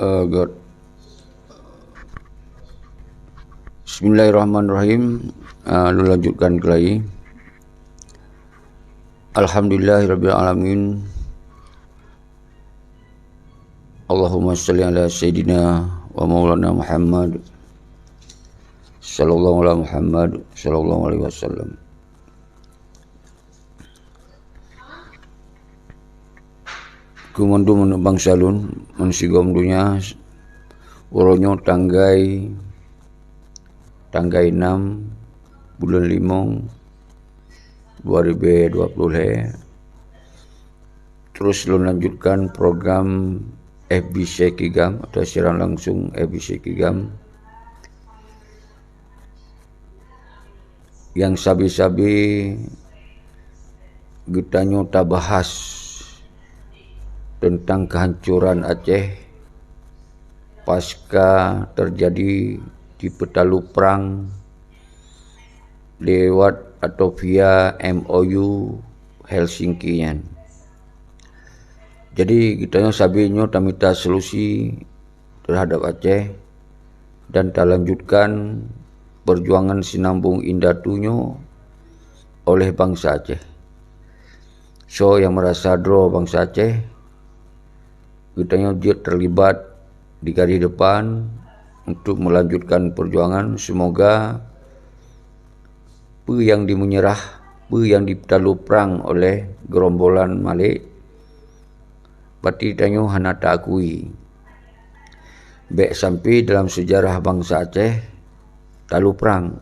God. Bismillahirrahmanirrahim. Lu lanjutkan lagi. Alhamdulillahirabbil alamin. Allahumma shalli ala sayyidina wa maulana Muhammad sallallahu alaihi wasallam. Kumandu bangsa lun mensigom dunia uronyo tanggai 6 bulan 5 2020. Terus lu lanjutkan program FBC Kigam atau siaran langsung FBC Kigam yang sabi-sabi getanyo tak bahas tentang kehancuran Aceh pasca terjadi di petalu perang lewat atau via MOU Helsinki-nya. Jadi kita sabinyo tamita solusi terhadap Aceh dan tak lanjutkan perjuangan sinambung indatunyo oleh bangsa Aceh. So yang merasa draw bangsa Aceh, kita terlibat di garis depan untuk melanjutkan perjuangan. Semoga yang dimenyerah, yang dipetalu perang oleh gerombolan Malik, pati tanyo hana tak akui. Baik sampai dalam sejarah bangsa Aceh talu perang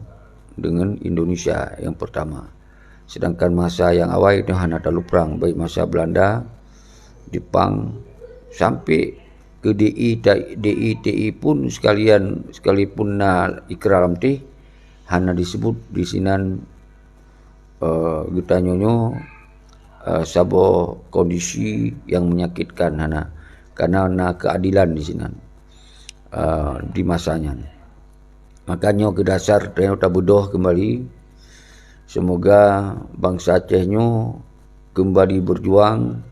dengan Indonesia yang pertama. Sedangkan masa yang awal itu hana talu perang, baik masa Belanda, Jepang sampai ke DI pun sekalipun na ikrar amti hana disebut di sinan getanyonyo sabo kondisi yang menyakitkan hana karena na keadilan di sinan di masanya. Makanya ke dasar ternyata bodoh kembali. Semoga bangsa Acehnya kembali berjuang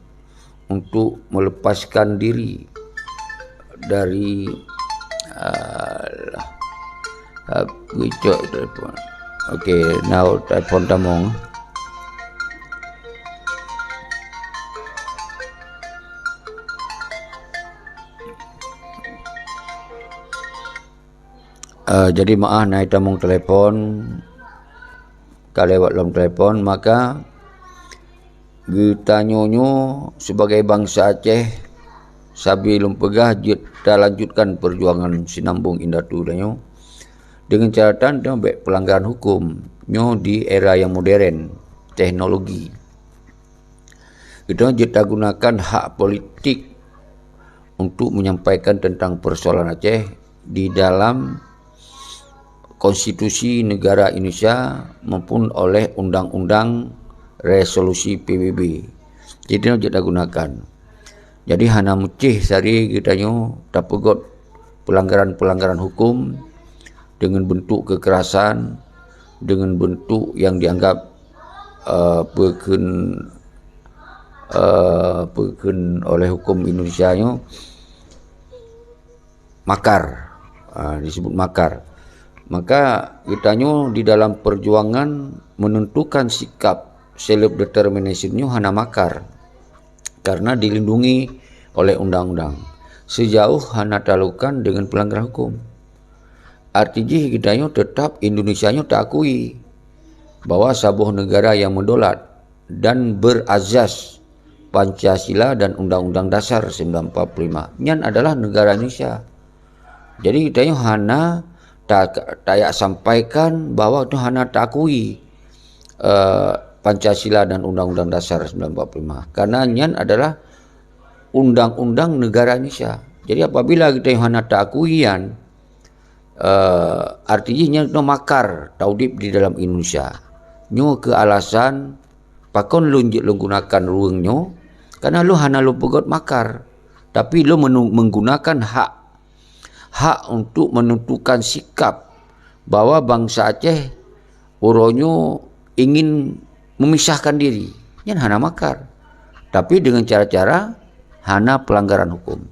untuk melepaskan diri dari telepon. Okay, now telepon tamong. Jadi maaf naik tamong telepon kalewat dalam telepon, maka getanyonyo sebagai bangsa Aceh sabi lumpegah kita lanjutkan perjuangan sinambung indatu danyo dengan catatan dia baik pelanggaran hukum nyo di era yang modern teknologi. Kita gunakan hak politik untuk menyampaikan tentang persoalan Aceh di dalam konstitusi negara Indonesia maupun oleh undang-undang resolusi PBB. Jadi kita gunakan. Jadi hana mucih sari gitanyo tak pegot pelanggaran-pelanggaran hukum dengan bentuk kekerasan, dengan bentuk yang dianggap peken oleh hukum Indonesia nyo makar, disebut makar. Maka gitanyo di dalam perjuangan menentukan sikap self determination-nya hana makar karena dilindungi oleh undang-undang sejauh hana talukan dengan pelanggaran hukum. Artinya kita tetap Indonesia-nya tak akui bahwa sebuah negara yang mendolat dan berazas Pancasila dan Undang-Undang Dasar 1945 nyan adalah negara Indonesia. Jadi kita hana tak sampaikan bahwa itu hana tak akui Pancasila dan Undang-Undang Dasar 1945 karena nyan adalah undang-undang negara Indonesia. Jadi apabila kita hana tak akuian artinya nyan makar taudip di dalam Indonesia. Nyo ke alasan pakon lu gunakan ruang nyo karena lu hana lu pegot makar, tapi lu menggunakan hak untuk menentukan sikap bahwa bangsa Aceh uronyo ingin memisahkan diri. Yan hana makar, tapi dengan cara-cara hana pelanggaran hukum.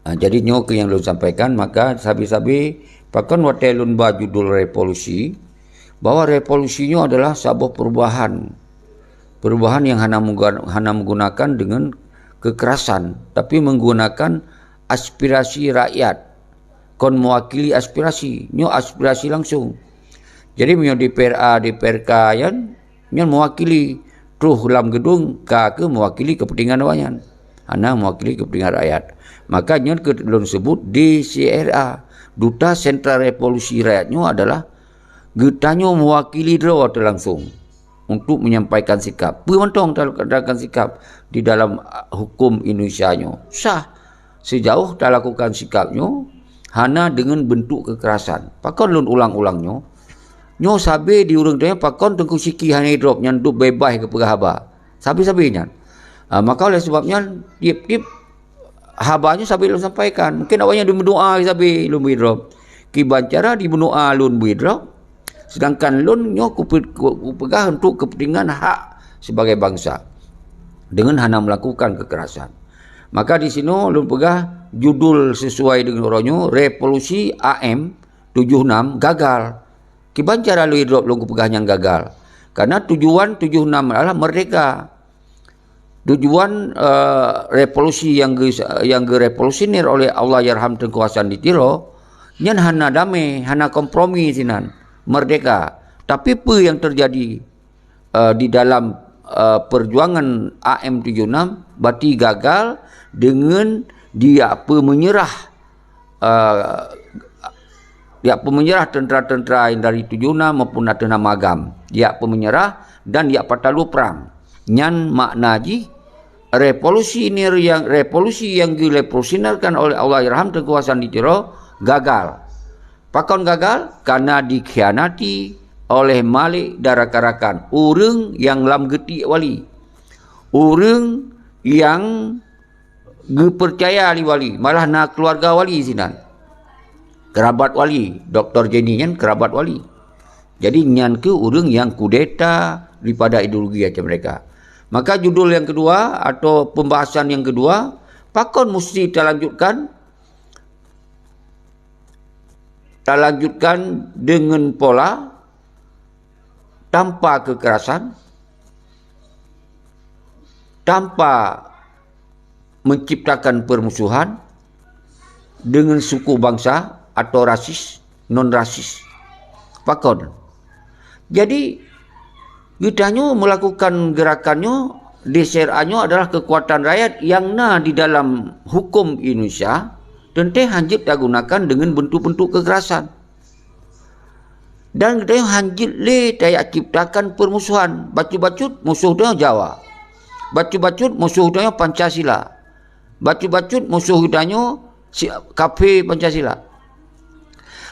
Jadi nyo ke yang lu sampaikan, maka sabi-sabi pakan watelun ba judul revolusi, bahwa revolusinya adalah sebuah perubahan yang hanya menggunakan dengan kekerasan, tapi menggunakan aspirasi rakyat, kon mewakili aspirasi, nyo aspirasi langsung. Jadi nyo DPRK yan, nyo mewakili truh dalam gedung ke mewakili kepentingan wayan, hanya mewakili kepentingan rakyat. Maka nyo belum sebut DCRA, Duta Sentral Revolusi Rakyatnya adalah getanyo mewakili dia langsung untuk menyampaikan sikap. Berwantong dalam sikap di dalam hukum Indonesia-nya. Sah sejauh tak lakukan sikapnya hanya dengan bentuk kekerasan. Pakon lun ulang-ulangnya. Nyo sabi di urang dia pakon tengku siki hanya drop nyandu bebas ke perhaba. Sabi-sabinya. Maka oleh sebabnya tip-tip habanya sabi lu sampaikan. Mungkin awalnya dia berdoa sabi lu drop. Kiban cara di berdoa lun drop. Sedangkan lun nyo kupegah untuk kepentingan hak sebagai bangsa dengan hanya melakukan kekerasan. Maka di sini lun pegah judul sesuai dengan orangnya revolusi AM 76 gagal. Kiban cara lu hidup lun kupegah yang gagal. Karena tujuan 76 adalah merdeka. Tujuan revolusi yang gerevolusioner oleh Allah yarham kekuasaan di Tiro nyan hana damai, hana kompromi sinan, merdeka. Tapi apa yang terjadi di dalam perjuangan AM76 berarti gagal dengan dia menyerah tentera-tentera yang dari 76 maupun Natuna Magam. Dia menyerah dan dia patalu perang. Nyan makna ji revolusi yang direvolusionerkan oleh Allah yarham kekuasaan di Tiro gagal. Pakon gagal karena dikhianati oleh Malik Darakarakan, urang yang lam getik wali, urang yang percaya ahli wali, malah nak keluarga wali sinan, kerabat wali. Dr. Jenny kan kerabat wali. Jadi nyan ke urang yang kudeta daripada ideologi aja mereka. Maka judul yang kedua atau pembahasan yang kedua, pakon mesti kita lanjutkan dengan pola tanpa kekerasan, tanpa menciptakan permusuhan dengan suku bangsa atau rasis, non rasis. Pakon. Jadi kitanya melakukan gerakannya, DCRA-nya adalah kekuatan rakyat yang di dalam hukum Indonesia tentu hanjit digunakan dengan bentuk-bentuk kekerasan. Dan kita hanjit tayak ciptakan permusuhan. Bacut-bacut musuh dia Jawa. Bacut-bacut musuh dia Pancasila. Bacut-bacut musuh dia kafe Pancasila.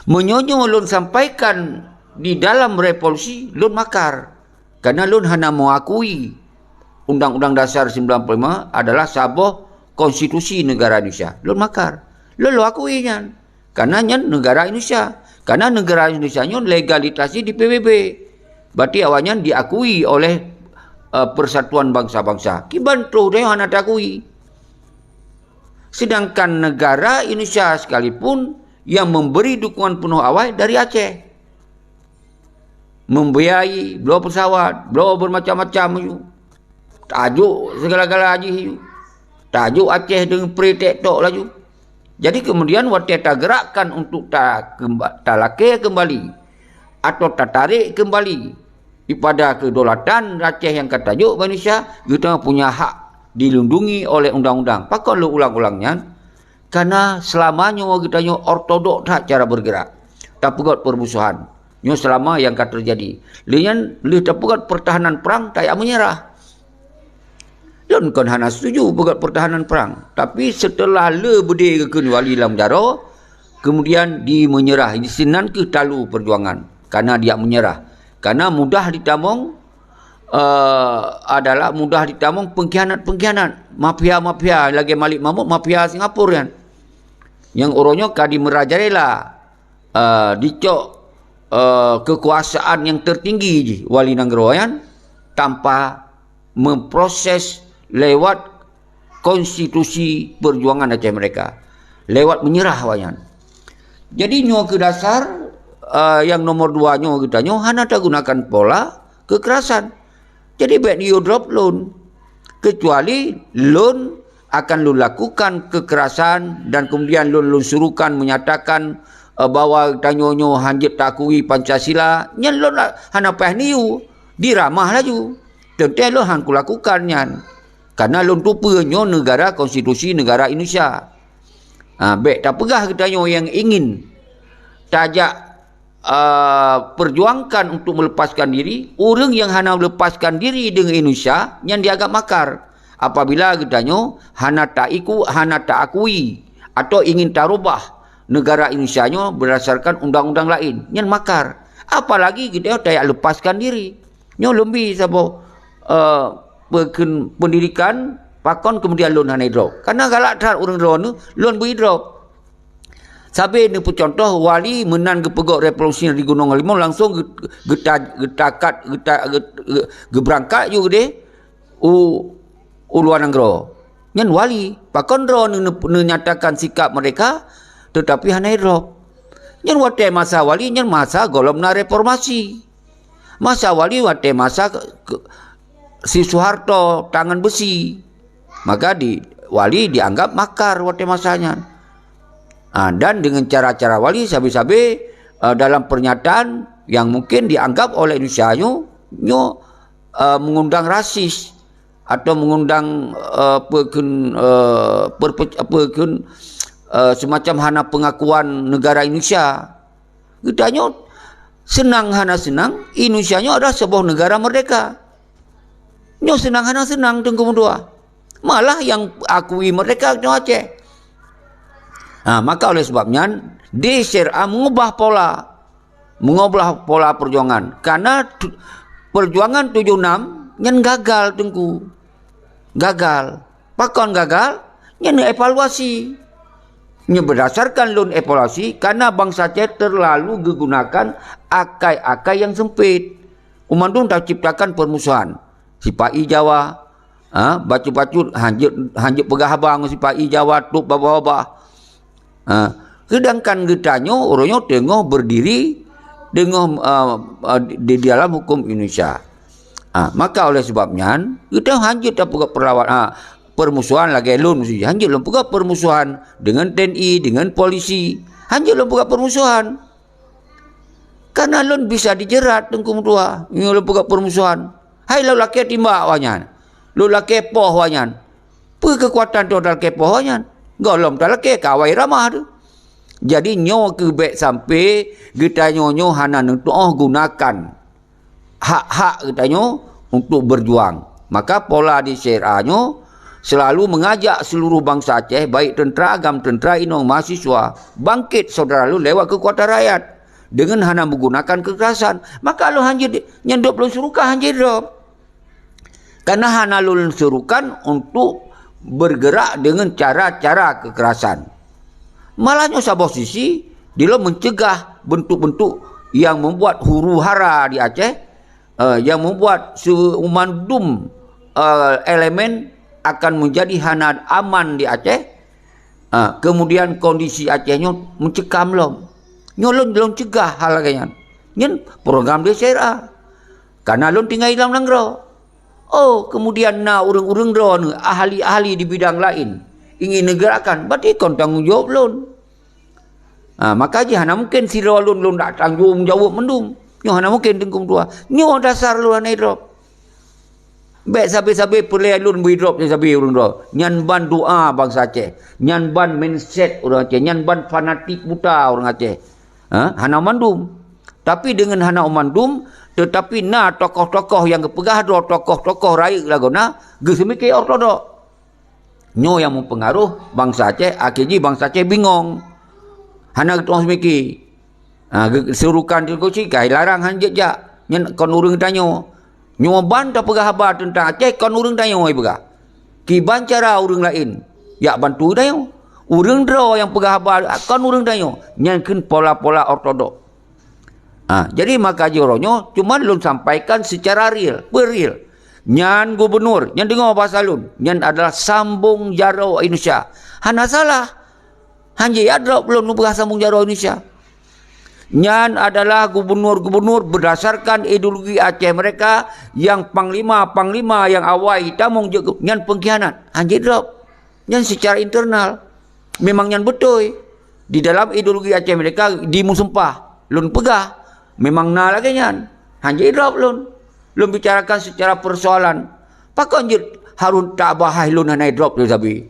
Menyonyo lun sampaikan di dalam revolusi lun makar. Karena lun hanya mengakui Undang-Undang Dasar 95 adalah sebuah konstitusi negara Indonesia. Lun makar. Lun akuinya. Karena nyan negara Indonesia. Karena negara Indonesia nyan legalitasnya di PBB. Berarti awalnya diakui oleh Persatuan Bangsa-Bangsa. Kiban tuh dia hanya diakui. Sedangkan negara Indonesia sekalipun yang memberi dukungan penuh awal dari Aceh. Membiayai, beliau pesawat, beliau bermacam-macam. Tajuk segala-gala haji. Tajuk Aceh dengan pre-tektok laju. Jadi kemudian waktu kita gerakkan untuk tak lakir kembali atau tak tarik kembali daripada kedaulatan Aceh yang kata tajuk Indonesia, kita punya hak dilindungi oleh undang-undang. Pakon lu ulang-ulangnya. Karena selamanya kita ortodok tak cara bergerak. Tak pegat permusuhan. Nyo selama yang akan terjadi. Lian tak pegat pertahanan perang tak menyerah. Dan kan hana setuju pegat pertahanan perang. Tapi setelah berdiri ke wali dalam jara, kemudian dia menyerah. Di sinan ke talu perjuangan. Karena dia menyerah. Karena mudah ditamong adalah mudah ditamong pengkhianat-pengkhianat. Mafia-mafia. Lagi Malik Mahmud, mafia Singapura kan. Yang orangnya kadi merajalela. Dicok kekuasaan yang tertinggi je, wali Nanggerawayan, tanpa memproses lewat konstitusi perjuangan Aceh mereka. lewat menyerah wayan. Jadi nyo ke dasar yang nomor 2 nyo kita nyo hana tak gunakan pola kekerasan. Jadi baik you drop loan, kecuali loan akan lu lakukan kekerasan dan kemudian lu suruhkan menyatakan bahwa tanyo hanjit takui Pancasila, nyan lu hana pah niu diramah laju. Tentu lu hangku lakukan nyan. Karena lu tupanya negara konstitusi negara Indonesia. Baik tak pegah tanyo yang ingin tajak perjuangkan untuk melepaskan diri, orang yang hana melepaskan diri dengan Indonesia yang dianggap makar. Apabila katanya hana tak akui atau ingin tarubah negara Indonesia nya berdasarkan undang-undang lain, yang makar. Apalagi kita tak lepaskan diri. Nyo lebih sabo pendidikan pakon kemudian loan hana drop. Karena galak tar orang drop nu loan beri drop. Sabe ni contoh wali menan gepegok revolusi di Gunung Halimau langsung geberangkat juga deh luar negara. Nyan wali pakon dro menyatakan sikap mereka tetapi hana drop. Nyan wate masa wali nyan masa golomna reformasi. Masa wali wate masa si Soeharto tangan besi. Maka wali dianggap makar wate masanya. Dan dengan cara-cara wali sabi-sabi dalam pernyataan yang mungkin dianggap oleh Indonesia mengundang rasis atau mengundang semacam hana pengakuan negara Indonesia. Kitanya senang hana senang Indonesia adalah sebuah negara merdeka. Nyo senang hana senang tengku dua. Malah yang akui mereka nyo Aceh. Maka oleh sebabnya DSRA mengubah pola perjuangan. Karena perjuangan 76 yang gagal tengku. Gagal. Pakon gagal, yang evaluasi. Yang berdasarkan loan evaluasi karena bangsa Aceh terlalu menggunakan akai-akai yang sempit. Umandung tak ciptakan permusuhan. Sipai Jawa, bacu-bacu hanjut pegah abang sipai Jawa tuk bawah-bawah. Sedangkan kitanya orangnya tengah berdiri dengan di dalam hukum Indonesia. Maka oleh sebabnya kita hanjut apa permusuhan lagi lun mesti hanjut lempuga permusuhan dengan TNI dengan polisi hanjut lempuga permusuhan karena lun bisa dijerat tengkum tua nyo lempuga permusuhan hai lo laki timba wanyan lo laki poh wanyan pe kekuatan total kepoh wanyan golom tak laki kawai ramah tu. Jadi nyo kebek sampai kita nyo hana gunakan hak-hak kita nyo untuk berjuang. Maka pola di CRA nyo selalu mengajak seluruh bangsa Aceh, baik tentera agam, tentera inong, mahasiswa, bangkit saudara lu lewat kekuatan rakyat dengan hana menggunakan kekerasan. Maka lu hanjir nyendop lu suruhkan hanjir drop. Karena hana lu suruhkan untuk bergerak dengan cara-cara kekerasan. Malahnya sabah sisi dia mencegah bentuk-bentuk yang membuat huru hara di Aceh, yang membuat seumandum elemen akan menjadi hana aman di Aceh. Kemudian kondisi Acehnya mencekam lom. Nyolong belum cegah hal lainnya. Nyen program DSRA. Karena lom tinggal dalam negara. Kemudian urang-urang drone ahli-ahli di bidang lain ingin negarakan, berarti kon tanggung jawab lon. Maka je hana mungkin si lon tak tanggung jawab mendung. Nyo hana mungkin tengkum tua. Nyo dasar lu hana drop. Baik sabi-sabi perlai lun bui drop je sabi urang drop. Nyan ban doa bangsa Aceh. Nyan ban mindset orang Aceh, nyan ban fanatik buta orang Aceh. Hana mandum. Tapi dengan hana umandum tetapi tokoh-tokoh yang kepegah tokoh-tokoh rakyat lagona gesemiki ortodok. Nyo yang mempengaruh bangsa Aceh, akhirnya bangsa Aceh bingung. Hana ketua semiki. Suruhkan terkuci, kai larang hanjat jak. Nyen kon urang tanyo. Nyo ban tak pegah habar tentang Aceh, kon urang tanyo ai pegah. Ki ban cara urang lain. Ya bantu tanyo. Urang dro yang pegah habar, kon urang tanyo. Nyen ken pola-pola ortodok. Jadi maka joronyo cuma lun sampaikan secara real, berreal. Nyan gubernur, nyan dengar bahasa lun, nyan adalah sambung jaro Indonesia. Hana salah. Hanji ada belum pegah sambung jaro Indonesia. Nyan adalah gubernur-gubernur berdasarkan ideologi Aceh mereka yang panglima yang awai tamong nyan pengkhianat. Hanji drop. Nyan secara internal memang nyan betul. Di dalam ideologi Aceh mereka dimusempah. Lun pegah. Memang na lagi nyan. Hanji drop lun. Lun bicarakan secara persoalan. Pakon je harun tak bahai lun hanai drop tu sabi.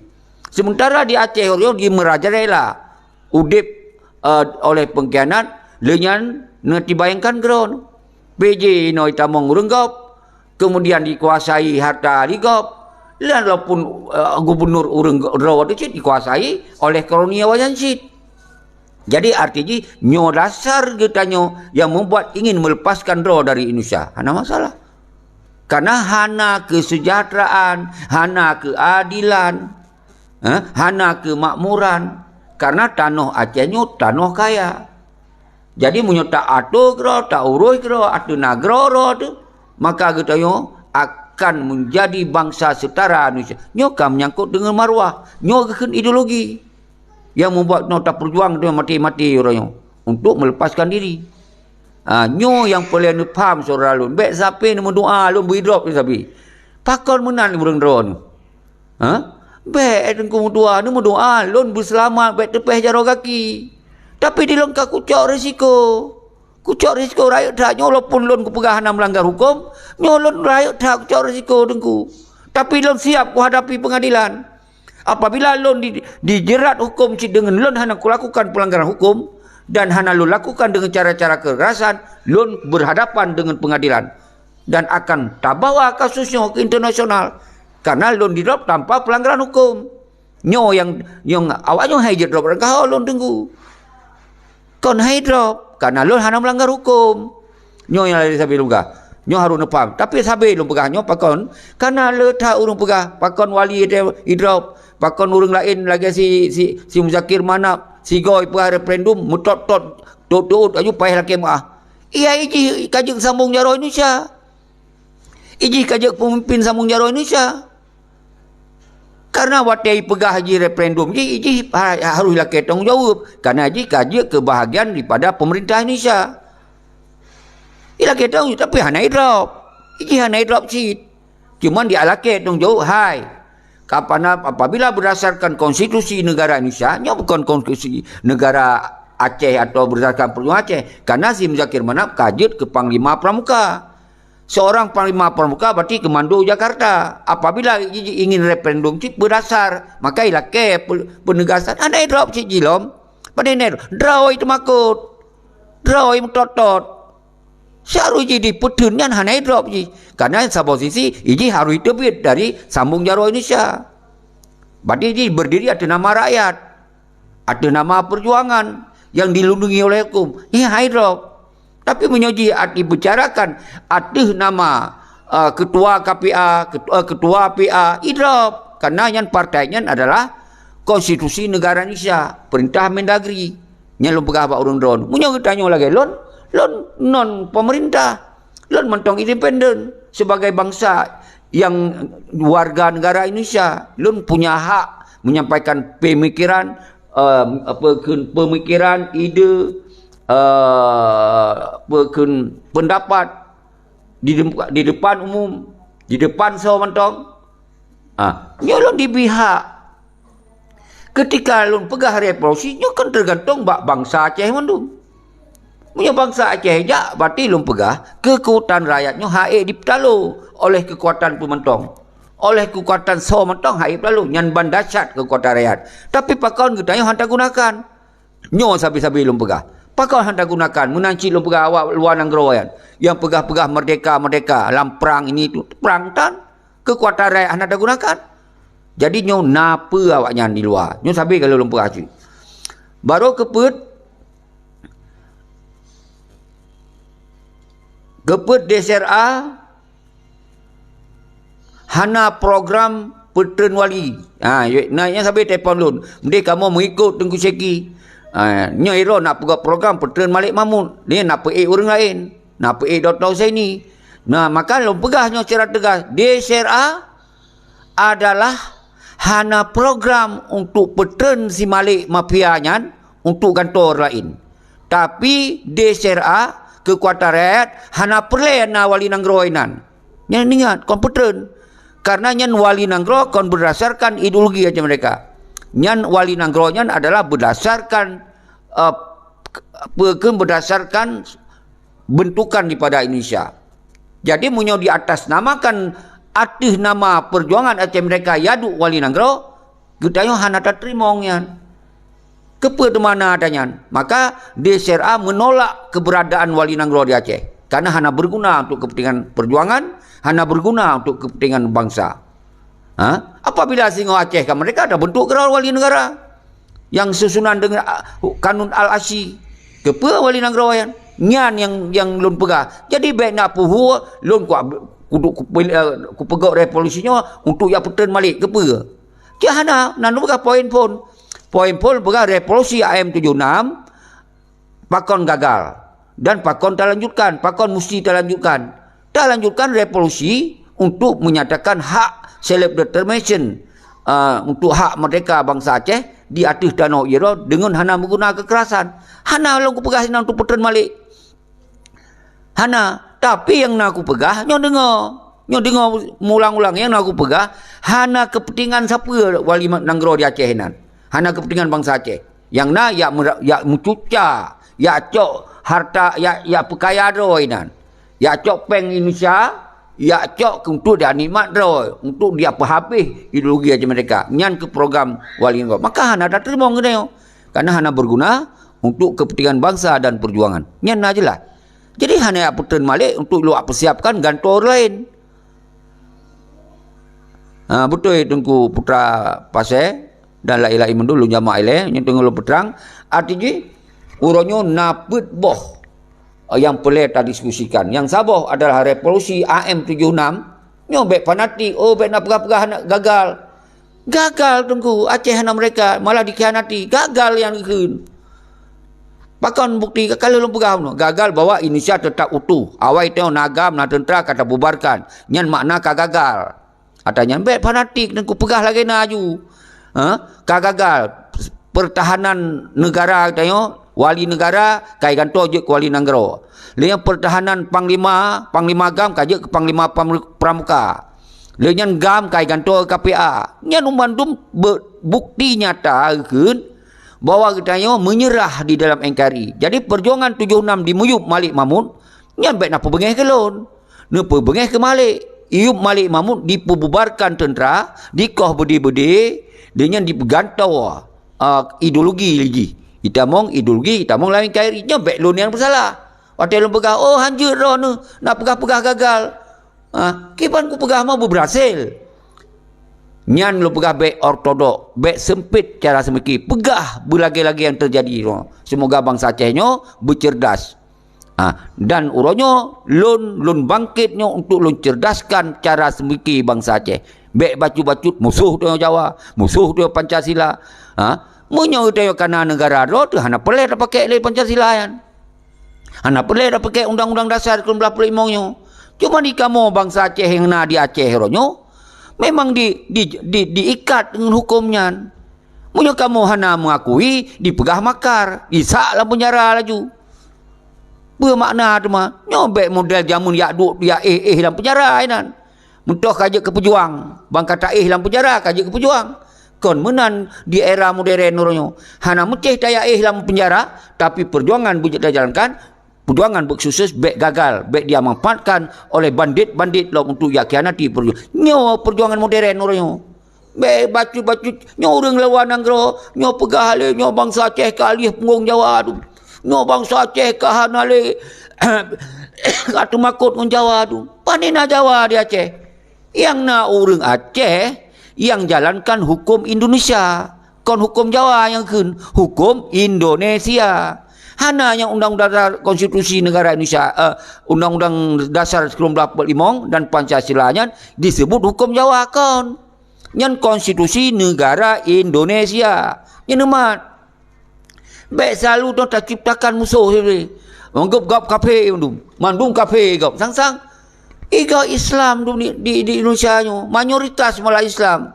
Sementara di Aceh di merajalela udip oleh pengkhianat lenyan nanti bayangkan geron PJ noi tamong renggop kemudian dikuasai harta ligop dan walaupun gubernur urang rawa itu dikuasai oleh kolonia wajansit. Jadi artinya nyo dasar getanyo yang membuat ingin melepaskan rawa dari Indonesia. Hana masalah. Karena hana kesejahteraan, hana keadilan, hana kemakmuran. Karena tanah Aceh nyo tanah kaya. Jadi munyo tak ato kro, tak urus kro, atu nagro tu, maka kita nyo akan menjadi bangsa setara Indonesia. Nyo kan menyangkut dengan marwah, nyo kekan ideologi yang membuat nyo tak berjuang dengan mati-mati orang nyo untuk melepaskan diri. Nyo yang paling faham saudara lun. Baik siapa nak doa lun berdrop ni sabi. Pakon menan burung drone. Baik engkau doa, nak doa lun berselamat baik tepeh jaro kaki. Tapi di lengkap kucak risiko. Kucak risiko rakyat tak nyo walaupun lun kepegahan melanggar hukum, nyo lun rakyat tak kucak risiko dengku. Tapi lun siap ku hadapi pengadilan. Apabila lun dijerat hukum dengan lun hendak lakukan pelanggaran hukum dan hana lun lakukan dengan cara-cara kekerasan, lun berhadapan dengan pengadilan dan akan tabawa kasusnya ke internasional karena lun di-drop tanpa pelanggaran hukum. Nyo yang awaknya hai je drop kau lun tunggu. Kon hai drop karena lun hana melanggar hukum. Nyo yang lari sabi luga. Nyo harus nepam. Tapi sabi lun pegah nyo pakon karena letak urung pegah pakon wali drop. Pakon urung lain lagi si Muzakir Manap si Goy pegah referendum mutot-tot dot aju payah laki maah. Iya iji kajak sambung jaro Indonesia. Iji kajak pemimpin sambung jaro Indonesia. Karena watai pegah haji referendum iji harus laki tanggung jawab karena iji kajak kebahagiaan daripada pemerintah Indonesia. Ila kita tahu tapi hanai drop. Iji hanai drop sit. Cuman dia laki tanggung jawab hai. Kapan apabila berdasarkan konstitusi negara Indonesia, nya bukan konstitusi negara Aceh atau berdasarkan perjuangan Aceh. Karena si Muzakir Manap kajut ke Panglima Pramuka. Seorang Panglima Pramuka berarti Komando Jakarta. Apabila ingin referendum cik berdasar, maka ialah ke penegasan. Anai drop cik jilom. Pada ini draw itu makut. Draw itu totot. Seharus jadi petunyan hanai drop je. Karena sa posisi ini harus terbit dari sambung jaro Indonesia. Berarti ini berdiri atas nama rakyat. Atas nama perjuangan yang dilindungi oleh hukum. Ini high drop. Tapi menyoji dibicarakan atas nama ketua KPA, ketua PA, drop. Karena yang partainya adalah konstitusi negara Indonesia. Perintah Mendagri. Yang lu pegah pak urung drone. Menyoji tanya lagi, lon non pemerintah, lon mentong independen sebagai bangsa yang warga negara Indonesia, lon punya hak menyampaikan pemikiran, ide, pendapat di depan umum, di depan semua mentong. Lon di pihak. Ketika lon pegah revolusi, nyo kan tergantung bangsa Aceh mendung. Punya bangsa Aceh jak berarti lum pegah kekuatan rakyatnya haik dipetalu oleh kekuatan pementong. Oleh kekuatan so mentong haik petalu nyan bandasyat kekuatan rakyat. Tapi pakon getanya hantar gunakan. Nyo sabi-sabi lum pegah. Pakon hantar gunakan menanci lum pegah awak luar nanggroyan. Yang pegah-pegah merdeka dalam perang ini itu perang tan kekuatan rakyat hantar gunakan. Jadi nyo napa awaknya di luar. Nyo sabi kalau lum pegah cuy. Baru keput DSRA hana program Petern Wali. Naiknya sampai telefon lun. Mereka kamu mengikut Tengku Syeki. Nya iro nak buat program Petern Malik Mahmud. Dia nak pergi orang lain. Nak pergi Dr. Husaini. Nah, maka lun pegahnya secara tegas. DSRA adalah hana program untuk petern si Malik mafianya untuk kantor lain. Tapi DSRA kekuatan rakyat hana perle na wali nanggro inan. Nyan ingat kon petern. Karena nyan wali nanggro kon berdasarkan ideologi aja mereka. Nyan wali nanggro nyan adalah berdasarkan berdasarkan bentukan daripada Indonesia. Jadi munyo di atas namakan atas nama perjuangan Aceh mereka yadu wali nanggro, kita yo hana terima nyan. Kepa di mana adanya. Maka DSRA menolak keberadaan wali nanggro di Aceh karena hana berguna untuk kepentingan perjuangan, hana berguna untuk kepentingan bangsa. Apabila singo Aceh kan mereka ada bentuk gerak wali negara yang susunan dengan kanun Al-Asyi. Kepa wali nanggro yan. Nyan yang lun pegah. Jadi baik nak puhu lun ku pegak revolusinya untuk ya peten Malik kepa. Jahana nan pegah poin pun pegah revolusi AM76 pakon gagal dan pakon tak lanjutkan, pakon mesti tak lanjutkan revolusi untuk menyatakan hak self determination untuk hak merdeka bangsa Aceh di atas danau Iro dengan hana menggunakan kekerasan. Hana lalu pegah untuk peten Malik. Hana, tapi yang nak aku pegah nyo dengar mulang-ulang yang nak aku pegah hana kepentingan siapa wali nanggro di Aceh nan. Hana kepentingan bangsa Aceh. Yang na ya mencuca, ya cok harta, ya pekaya roinan. Ya cok peng Indonesia, ya cok untuk dia nikmat roy, untuk dia habis ideologi aja mereka. Nyan ke program wali nanggro. Maka hana tak terima ngene karena hana berguna untuk kepentingan bangsa dan perjuangan. Nyan aja lah. Jadi hanya peten Malik untuk lu persiapkan gantor lain. Betul Tengku Putra Pasir dan lai-lai mendulu jamaah ile yang tengok lu peterang artinya uronyo napet boh yang boleh tak diskusikan. Yang saboh adalah revolusi AM76 nyobek fanatik bek nak pegah-pegah nak gagal Tengku Aceh hana mereka malah dikhianati gagal yang ikun. Pakon bukti kalau lu pegah gagal bahwa Indonesia tetap utuh. Awai teo nagam na tentera kata bubarkan. Nyan makna kagagal. Atanya bet fanatik dan ku pegah lagi naju. Kagagal pertahanan negara teo wali negara kai ganto je ke wali nanggro. Leyang pertahanan panglima gam kaje ke panglima pramuka. Leyang gam kai ganto KPA. Nyan umandum bukti nyata keun bahwa kita menyerah di dalam NKRI. Jadi perjuangan 76 dimuyup Malik Mahmud, nyan baik nak pebengeh ke lon. Napa bengeh ke Malik. Iup Malik Mahmud dipububarkan tentera, dikoh bedi-bedi, dengan dipegantau ideologi lagi. Kita mong ideologi, kita mong lain NKRI. Nyan baik lon yang bersalah. Waktu lon pegah, hanjur lon nak pegah-pegah gagal. Kipan ku pegah mau berhasil. Nyan lu pegah bek ortodok, bek sempit cara semiki, pegah berlagi-lagi yang terjadi. Semoga bangsa Acehnya bercerdas. Dan uronyo lun bangkitnya untuk lun cerdaskan cara semiki bangsa Aceh. Bek bacut-bacut musuh tu Jawa, musuh tu Pancasila. Munyo tu kana negara ro tu hana peleh dak pakai le Pancasila yan. Hana peleh dak pakai undang-undang dasar 45 nyo. Cuma di kamu bangsa Aceh yang na di Aceh ronyo memang diikat dengan hukumnya. Munyo kamu hana mengakui dipegah makar, disak dalam penjara laju. Bermakna tu mah nyobek model jamun ya duk ya dalam penjara inan. Mentoh kaje ke pejuang, bang kata dalam penjara kaje ke pejuang. Kon menan di era modern nurunyo. Hana meceh daya dalam penjara tapi perjuangan bujut dijalankan. Perjuangan bersukses bek gagal, bek dia manfaatkan oleh bandit-bandit lo untuk ya khianati perjuangan. Nyo perjuangan modern orangnya. Bek bacut-bacut nyo urang lawan nanggro, nyo pegah le nyo bangsa Aceh ke alih punggung Jawa tu. Nyo bangsa Aceh ke hanale atu makut ngon Jawa tu. Panina Jawa di Aceh. Yang na urang Aceh yang jalankan hukum Indonesia. Kon hukum Jawa yang kun hukum Indonesia. Hana yang undang-undang dasar konstitusi negara Indonesia, undang-undang dasar 1945 dan Pancasilanya disebut hukum Jawa kon. Yang konstitusi negara Indonesia. Yang nemat. Baik selalu tu tak ciptakan musuh ni. Menggap kafe mandung kafe gap sang-sang. Iga Islam di Indonesia nyo mayoritas malah Islam.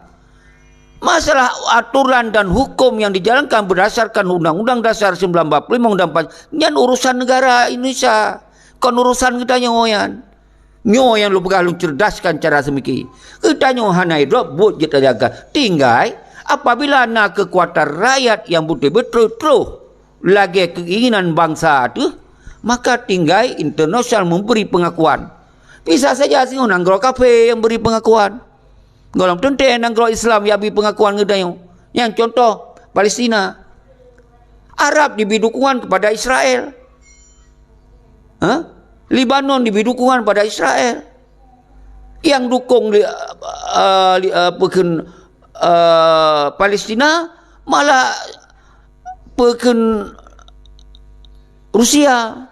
Masalah aturan dan hukum yang dijalankan berdasarkan Undang-Undang Dasar 1945 Undang yang urusan negara Indonesia. Kon urusan kita nyoyan. Nyo yang lu pegang lu cerdaskan cara semiki. Kita nyo hanai drop buat kita jaga. Tinggal apabila nak kekuatan rakyat yang betul-betul lagi keinginan bangsa tu, maka tinggal internasional memberi pengakuan. Bisa saja sih nanggro kafe yang beri pengakuan. Golong tentang nanggro Islam yang beri pengakuan ngedayo. Yang contoh Palestina. Arab diberi dukungan kepada Israel. Libanon diberi dukungan pada Israel. Yang dukung Palestina malah Rusia.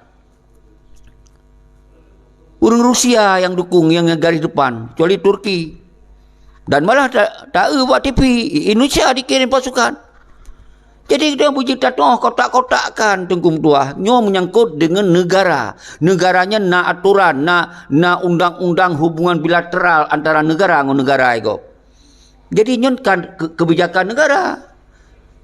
Orang Rusia yang dukung, yang garis depan, kecuali Turki. Dan malah tak buat TV. Indonesia dikirim pasukan. Jadi kita puji tatoh kotak-kotakkan tengkum tuah. Nyo menyangkut dengan negara. Negaranya nak aturan, nak undang-undang hubungan bilateral antara negara dengan negara itu. Jadi nyon kan kebijakan negara.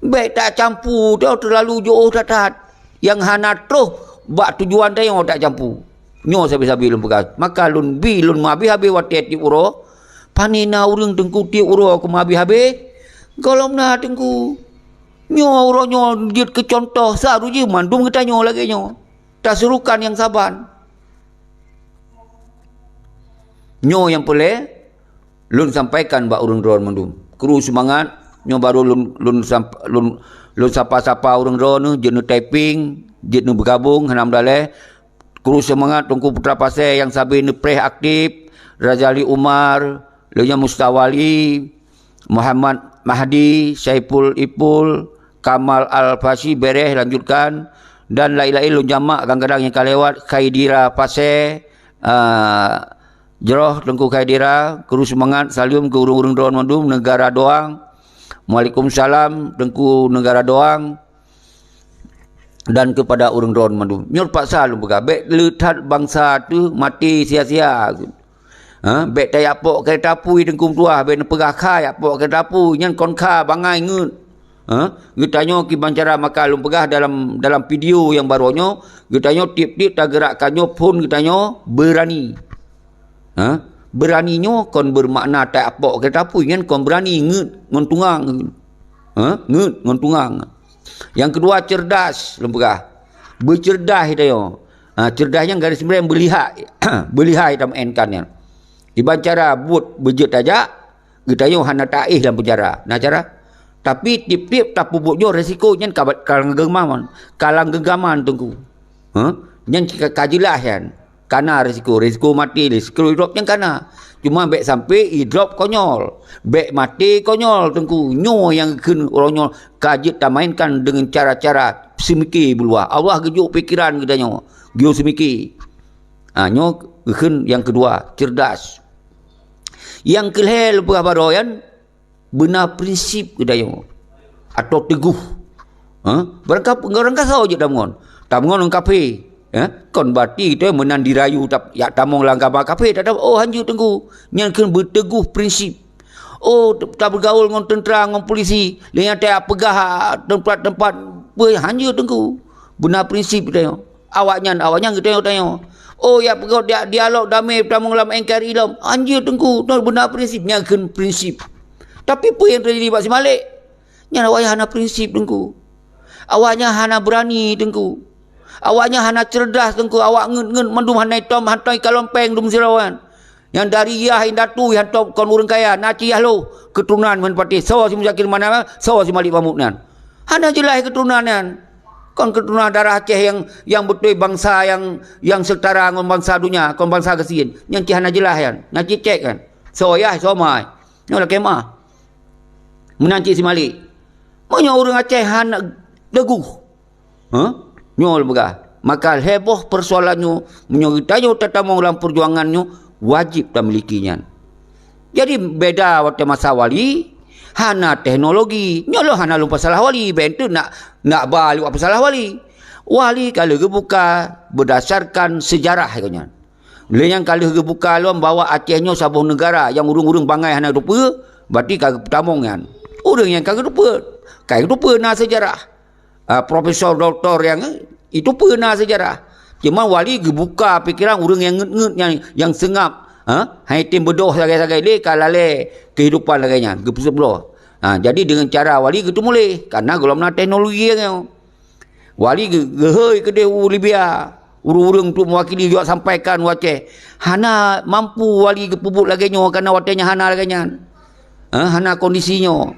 Baik tak campur, dia terlalu jauh datat. Yang hana tuh bak tujuan dia yang tak campur. Nyo sabi-sabi lun pegas. Maka lun mabi-habi wati uro. Panina urang tengku ti uro aku mabi-habi. Kalau na tengku. Nyo uro nyo dia ke contoh saru je mandum kita nyo lagi nyo. Tak serukan yang saban. Nyo yang boleh lun sampaikan bak urang dron mandum. Kru semangat nyo baru lun sapa-sapa urang dron je nu typing, je nu bergabung hanam daleh. Kru semangat tungku putra pasai yang sabi nu preh aktif, Razali Umar, Loya Mustawali, Muhammad Mahdi, Saiful Ipul, Kamal Al-Fasi bereh lanjutkan dan lain-lain lu jamak kadang-kadang yang kalewat Khaidira Pasai Jeroh tengku Khaidira kru semangat salam ke urung-urung doang mandum negara doang. Waalaikumsalam tengku negara doang dan kepada urung doang mandum. Nyor paksa lu begabek letat bangsa tu mati sia-sia. Bek tayak pok kereta pui tengkum tuah bek pegah khayak pok kereta pui nyan kon kha bangai ngut. Gitanyo ki bancara maka lum pegah dalam video yang barunya gitanyo tip-tip tak gerakkannya pun gitanyo berani. Beraninya kon bermakna tak apa kereta pui kan kon berani ngut ngontungang. Ngut ngontungang. Yang kedua cerdas lum pegah. Bercerdas dia. Cerdasnya garis sebenarnya belihai dalam enkannya. Iban cara buat bejet aja gitanyo hana taih dalam penjara. Nah cara tapi tip-tip tak pupuknya resikonya kalang genggaman tunggu. Yang kajilah kan. Kana risiko mati, risiko hidup yang kana. Cuma bek sampai hidup konyol. Bek mati konyol tunggu. Nyo yang ken orangnya kajit tak mainkan dengan cara-cara semiki beluah. Allah gejuk pikiran kita nyo. Gyo semiki. Nyo ken yang kedua, cerdas. Yang kelihel baroyan benar prinsip kedayo atau teguh. Barangkali saja damungon. Damungon orang kafe. Kon berarti kita menan dirayu ya tamong langkah kafe tak ada. Oh hanju tengku. Yang kena berteguh prinsip. Oh tak bergaul dengan tentera dengan polisi. Dengan tak pegah tempat-tempat hanju tengku. Benar prinsip kedayo. Awaknya kita tanya. Oh ya pegau dialog damai tamong lam NKRI lam. Hanju tengku. Benar prinsipnya kena prinsip. Tapi apa yang terjadi Pak Simalik? Yang awaknya hana prinsip tengku. Awaknya hana berani tengku. Awaknya hana cerdas tengku. Awak ngen mandum hana hitam hantai kalompeng dum sirawan. Yang dari yah indatu hantam kon urang kaya naci yah lo keturunan men parti. Sawa si Muzakir mana? Sawa si Malik Pamuknan. Hana jelas keturunan. Kon keturunan darah Aceh yang betul bangsa yang setara dengan bangsa dunia, kon bangsa Gesin. Yang hana jelas kan. Naci cek kan. Sawa yah somai. Nyolah kemah. Menanci si Malik. Manya orang Aceh hana deguh. Nyol begah. Maka heboh persoalannya menyurutannya tetamong dalam perjuangannya wajib tak milikinya. Jadi beda waktu masa wali hana teknologi. Nyolo hana lupa salah wali. Bentuk nak balik apa salah wali. Wali kalau kebuka berdasarkan sejarah katanya. Yang kalau kebuka lu bawa Acehnya sebuah negara yang urung-urung bangai hana rupa berarti kagak pertamong kan. Orang yang kagak lupa. Kagak lupa pernah sejarah. Profesor doktor yang itu pernah sejarah. Cuma wali gebuka pikiran orang yang nget-nget yang sengap. Hai tim berdoh sagai-sagai le kalale kehidupan lagainya. Gepusebloh. Jadi dengan cara wali gitu mulai. Karena golongan teknologi yang wali gehoi ke dia Libya. Urung-urung tu mewakili juga sampaikan waceh. Hana mampu wali kepubuk lagainya karena watenya hana lagainya. Hana kondisinya.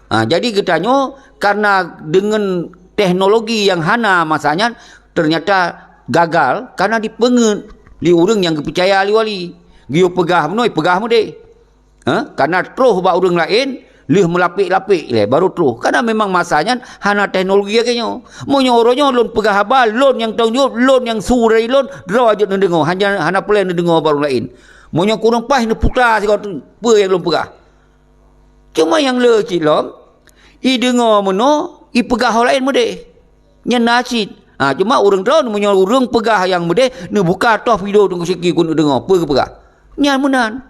Jadi katanya karena dengan teknologi yang hana masanya ternyata gagal karena dipengen li urang yang percaya li wali. Gio pegah menoi pegah mu deh. Karena terus ba urang lain lih melapik-lapik le baru terus. Karena memang masanya hana teknologi kayaknya. Monyo oronyo lon pegah habal, lon yang tanggung jawab, lon yang surai lon draw aja ndengo hana plan ndengo baru lain. Monyo kurang pas ne putar si kau pe yang lon pegah. Cuma yang le cilom i dengar meno i pegah lain mede nya nasid cuma urang tahu munyo urang pegah yang mede ne buka toh video tunggu sikit kun dengar pe ke pegah nya menan.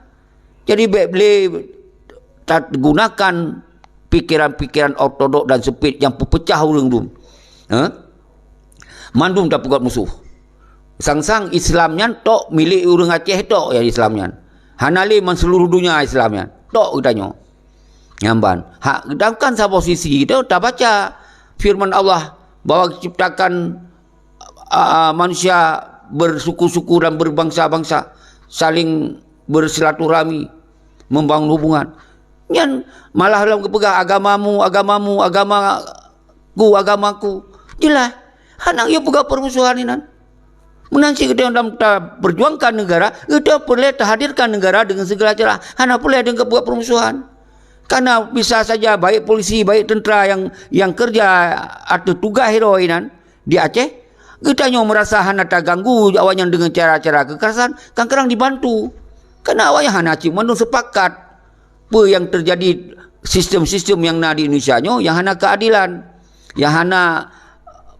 Jadi boleh tak gunakan pikiran-pikiran ortodok dan sepit yang pecah urang dum mandum tak pegat musuh sang-sang Islamnya tok milik urang Aceh tok ya Islamnya hanali man seluruh dunia Islamnya tok katanya nyamban. Sedangkan sa posisi kita tak baca firman Allah bahwa diciptakan manusia bersuku-suku dan berbangsa-bangsa saling bersilaturahmi membangun hubungan. Nyan malah dalam kepegah agamamu, agamaku. Jelas. Hanang ia pegah permusuhan ini. Menansi kita dalam perjuangkan negara, kita boleh hadirkan negara dengan segala cara. Hana boleh dengan pegah permusuhan. Karena bisa saja baik polisi, baik tentera yang kerja atau tugas heroinan di Aceh, kita nyo merasa hana terganggu awaknya dengan cara-cara kekerasan, kadang-kadang dibantu. Karena awaknya hana cuma sepakat apa yang terjadi sistem-sistem yang ada di Indonesia nyo, yang hana keadilan, yang hana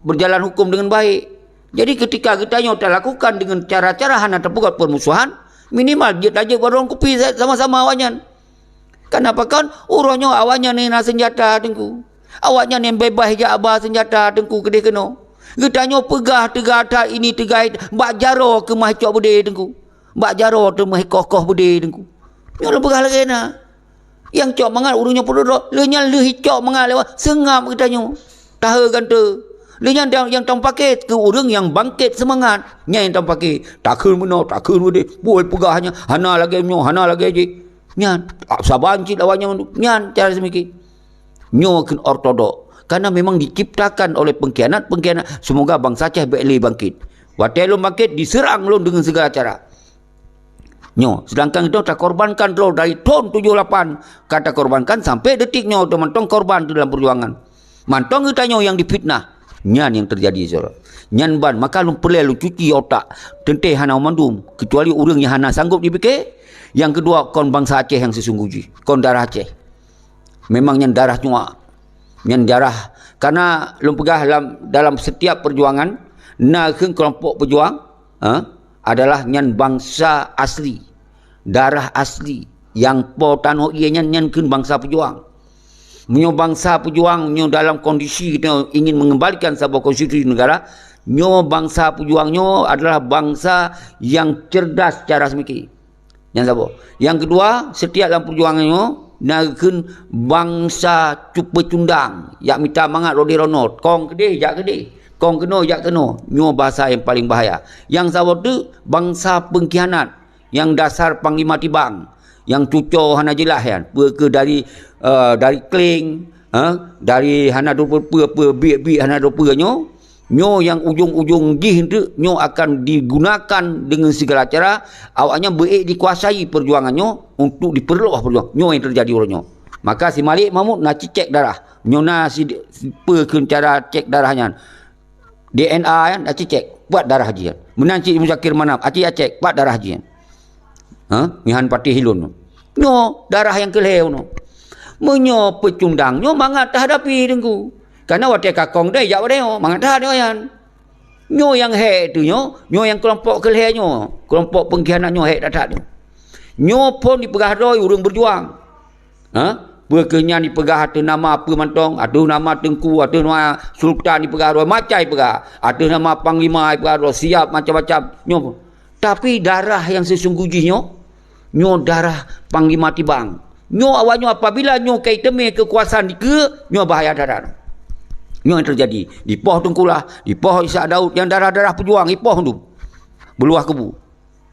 berjalan hukum dengan baik. Jadi ketika kita nyo lakukan dengan cara-cara hana terpukat permusuhan, minimal dia aja warung kopi sama-sama awaknya. Kenapa kan uronyo awaknya ni na senjata tengku. Awaknya ni bebas je abah senjata tengku kedai kena. Getanyo pegah tegata ini tegai bak jaro ke mah cok bude tengku. Bak jaro tu mah kokoh bude tengku. Yo le pegah lagi na. Yang cok mangal urunyo pedodok, le nya le hicok mangal lewat sengam getanyo. Tahu kan tu. Le nya yang tong pakai ke urang yang bangkit semangat. Nya yang tong pakai takun meno takun bude. Boleh pegahnya hana lagi nyo hana lagi je. Nyan saban cik lawannya nyan cara semiki nyo ken ortodok karena memang diciptakan oleh pengkhianat semoga bangsa Aceh boleh bangkit watelum bangkit diserang lon dengan segala cara nyo sedangkan itu tak korbankan lo dari tahun 78 kata korbankan sampai detik nyo tu mantong korban dalam perjuangan mantong kita nyo yang difitnah nyan yang terjadi saudara nyan ban maka lu perlu cuci otak tenteh hana mandum kecuali urang yang hana sanggup dipikir. Yang kedua, kon bangsa Aceh yang sesungguhnya. Kon darah Aceh. Memang yang darah cuma. Yang darah. Karena lu pegah dalam setiap perjuangan, nakeng kelompok pejuang adalah yang bangsa asli. Darah asli. Yang po tanoh ianya yang bangsa pejuang. Nyo bangsa pejuang, nyo dalam kondisi kita ingin mengembalikan sebuah konstitusi negara, nyo bangsa pejuangnya adalah bangsa yang cerdas secara semiki. Yang sabo. Yang kedua, setiap dalam perjuangannya nakeun bangsa pecundang, yak minta mangat rodi ronot, kong kedeh jak kedeh, kong keno jak keno, nyo bahasa yang paling bahaya. Yang sabo tu bangsa pengkhianat, yang dasar panglima tibang, yang cuco hana jelah kan, ke dari kling, dari hana dope bi hana dope nyo yang ujung-ujung nyo akan digunakan dengan segala cara awaknya baik dikuasai perjuangannya untuk diperluas perjuangan nyo yang terjadi orangnya maka si Malik Mahmud nak cek darah nyo na si pekeun cara cek darahnya DNA kan nak cek buat darah haji menanci Muzakir Manaf aci cek buat darah haji mihan pati hilun nyo darah yang keleu no menyo pecundang nyo mangat hadapi dengku. Karena wadah kakong dia, jak wadah, mangat dia yan. Nyo yang hek tu nyo yang kelompok keleh nyo, kelompok pengkhianat nyo hek datang nyo. Nyo pun dipegah doi urang berjuang. Berkenyan dipegah ada nama apa mantong, ada nama tengku, ada nama sultan dipegah, macam dipegah, ada nama panglima dipegah, siap macam-macam. Nyo. Tapi darah yang sesungguhnya nyo darah panglima tibang. Nyo awaknya apabila nyo kai teme kekuasaan ke, nyo bahaya darah. Nyo yang terjadi. Di poh tengkulah, di poh Ishak Daud yang darah-darah pejuang, di poh tu. Beluah kebu.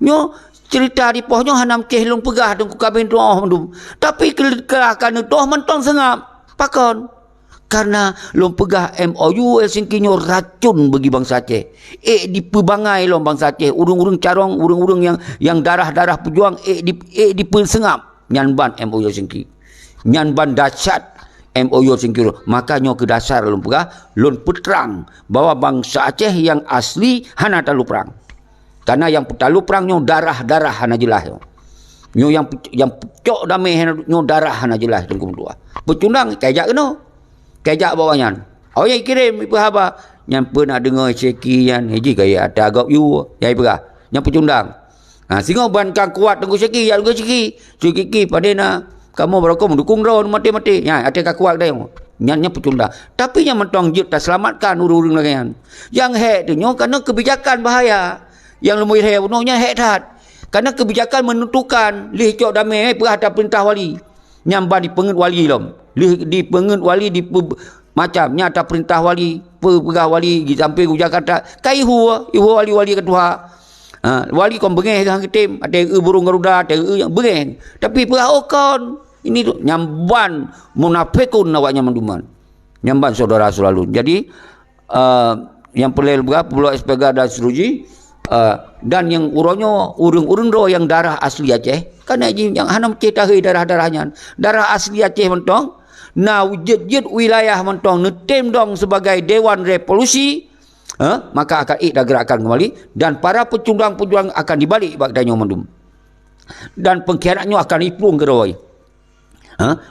Nyo cerita di pohnya hanam kehlung pegah tengku kabin doa mandum. Tapi kelakana doa mentong sengap. Pakon. Karena lom pegah MOU Helsinki nyo racun bagi bangsa Aceh. Dipebangai lom bangsa Aceh. Urung-urung carong, urung-urung yang darah-darah pejuang dipesengap. Nyanban MOU Helsinki. Nyanban dahsyat MOU Helsinki. Maka nyo ke dasar lom pegah. Lom peterang bahwa bangsa Aceh yang asli hana talu perang. Karena yang petalu perang nyo darah-darah hana jelas. Nyo yang pecok damai nyo darah hana jelas tengku dua. Pecundang kajak kena. Kajak bawahnya. Awak kirim ibu haba. Yang pernah dengar Syeki yang haji kaya ada agak you. Yang ibu yang pecundang. Sehingga bankan kuat tengku Syeki. Ya tengku Syeki. Syeki pada na. Kamu berapa mendukung raun mati-mati. Ya ada kuat dah. Yang pecundang. Tapi yang mentong jut tak selamatkan urung-urung lagi. Yang hek tu nyo karena kebijakan bahaya. Yang lemui raya penuhnya hektat. Karena kebijakan menentukan lih cok damai perhadap perintah wali. Nyamban di pengen wali lom. Lih di pengen wali di macam nyata perintah wali, pegah wali di sampai ke Jakarta. Kai ibu wali-wali kedua. Wali kon bengeh hang ketim, ada burung garuda, ada yang bengeh. Tapi pegah okon. Ini tu nyamban munafikun awaknya menduman. Nyamban saudara selalu. Jadi yang pelel berapa pulau SPG dan seruji. Dan yang uronyo urung-urung roh yang darah asli Aceh kan yang hanam cetahi darah-darahnya darah asli Aceh mentong na wujud wilayah mentong netem dong sebagai Dewan Revolusi maka akan dah gerakan kembali dan para pecundang-pecundang akan dibalik bagdanyo mendum dan pengkhianatnya akan ipung ke roy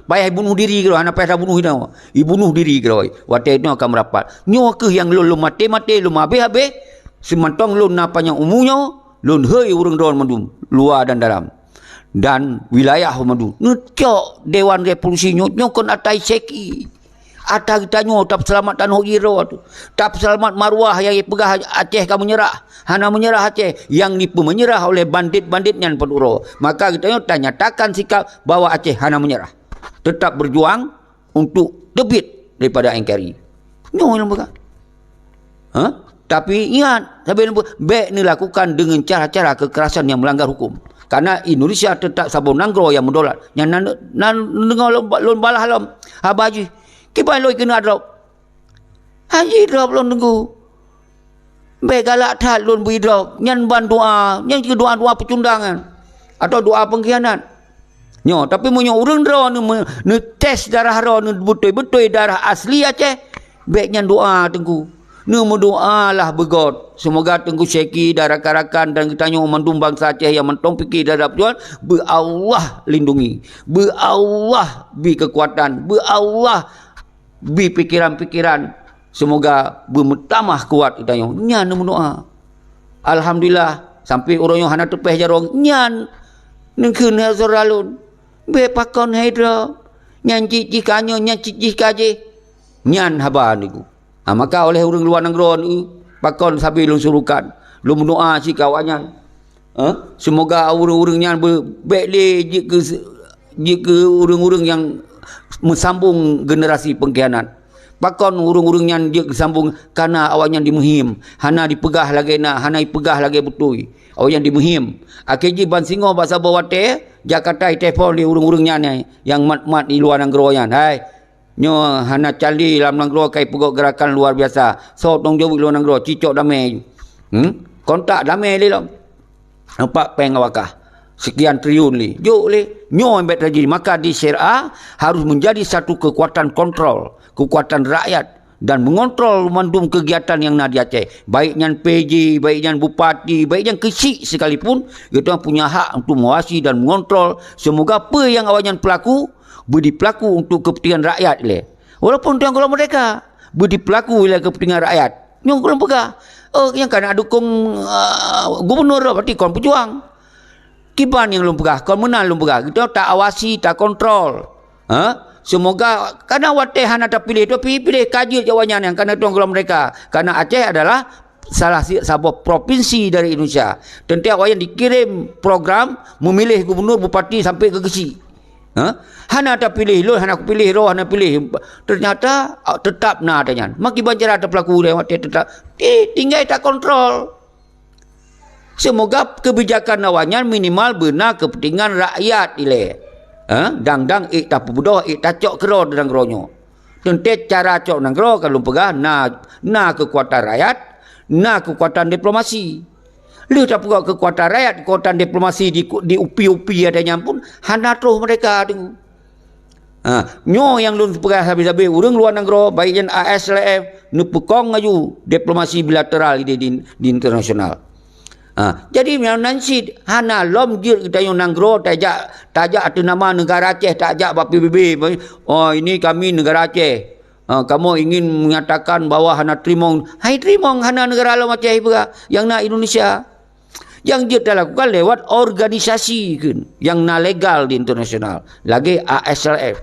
payah bunuh diri ke roy anak payah bunuh bunuh diri ke roy watenya akan merapat nyo ke yang lu mati-mati lu habis-habis semantong lun napanya umunya lun hei urang doan mandum luar dan dalam dan wilayah mandum ngecok Dewan Revolusi nyo kon atai Syeki ata kita nyo tak selamat tan hiro tu tak selamat maruah yang pegah Aceh kamu menyerah hana menyerah Aceh yang nipu menyerah oleh bandit-bandit nyan penduro maka kita nyo nyatakan sikap bahwa Aceh hana menyerah tetap berjuang untuk debit daripada NKRI nyo yang bukan tapi ingat, baik ni lakukan dengan cara-cara kekerasan yang melanggar hukum. Karena Indonesia tetap sabun nanggro yang mendolat. Yang dengar lon balah lom. Habaji. Kipai loi kena drop. Haji drop lon tunggu. Baik galak tat lon bui drop. Nyan ban doa. Yang doa-doa pecundangan. Atau doa pengkhianat. Nyo, tapi munyo urang dro ni tes darah ro ni betul-betul darah asli Aceh. Baik nyan doa tunggu. Nemu doa lah begot. Semoga tengku Syeki dan rakan-rakan dan kita nyo mandum bangsa Aceh yang mentong fikir dan perjuangan. Allah lindungi. Allah bi kekuatan. Allah bi pikiran-pikiran. Semoga bermutamah kuat kita nyo. Nyan nemu doa. Alhamdulillah. Sampai orangnya hana tepeh jarong. Nyan. Nengkun hazoralun. Be pakon hidra. Nyan cicih kanyo. Nyan cicih kaje. Nyan haba niku. Maka oleh orang luar negeri pakon sabi lun surukan lun doa si kawannya semoga orang-orangnya baik jika orang-orang yang mensambung generasi pengkhianat pakon orang-orangnya dia sambung karena awaknya dimuhim hana dipegah lagi hana dipegah lagi betul awaknya dimuhim akhirnya ban singo bahasa bawate Jakarta telefon di orang-orangnya yang mat-mat di luar negeri hai nyo hana cali dalam negeri kai pegok gerakan luar biasa so tong jauh luar negeri cicok damai kontak damai le long nampak peng awakah sekian triliun li jauh le nyo embet terjadi maka di syariah harus menjadi satu kekuatan kontrol kekuatan rakyat dan mengontrol mandum kegiatan yang nak di Aceh baik nyan PJ baik nyan bupati baik nyan kesik sekalipun kita punya hak untuk mengawasi dan mengontrol semoga apa yang awaknya pelaku budi pelaku untuk kepentingan rakyat le. Walaupun tuan kalau mereka budi pelaku oleh kepentingan rakyat. Nyong belum pegah. Yang kan dukung gubernur berarti kon pejuang. Kiban yang belum pegah, kon menang belum pegah. Kita tak awasi, tak kontrol. semoga karena wateh hana tak pilih tu pilih kaji jawabannya yang karena tuan mereka. Karena Aceh adalah salah sebuah provinsi dari Indonesia. Tentu awak yang dikirim program memilih gubernur, bupati sampai ke Kesi. Hana tak pilih lo, hana aku pilih lo, hana pilih. Ternyata tetap na adanya. Maki banjir ada pelaku lewat tetap tinggal tak kontrol. Semoga kebijakan awaknya minimal benar kepentingan rakyat ile. Dang tak pubudoh tak cok kero dan gronyo. Tentu cara cok nang gro kalau pegah na kekuatan rakyat, na kekuatan diplomasi. Lu tak pegah kekuatan rakyat, kekuatan diplomasi di upi-upi adanya pun hana troh mereka tu. Nyo yang lu pegah habis-habis urang luar negara baik yang ASLF nu pekong aju diplomasi bilateral di internasional. Jadi nanti hana lom jir kita yang nanggro tajak atau nama negara Aceh tajak PBB. Oh ini kami negara Aceh. Kamu ingin mengatakan bahawa hana trimong. Hai trimong hana negara lom Aceh juga yang na Indonesia. Yang dia lakukan lewat organisasi yang na legal di internasional. Lagi ASLF.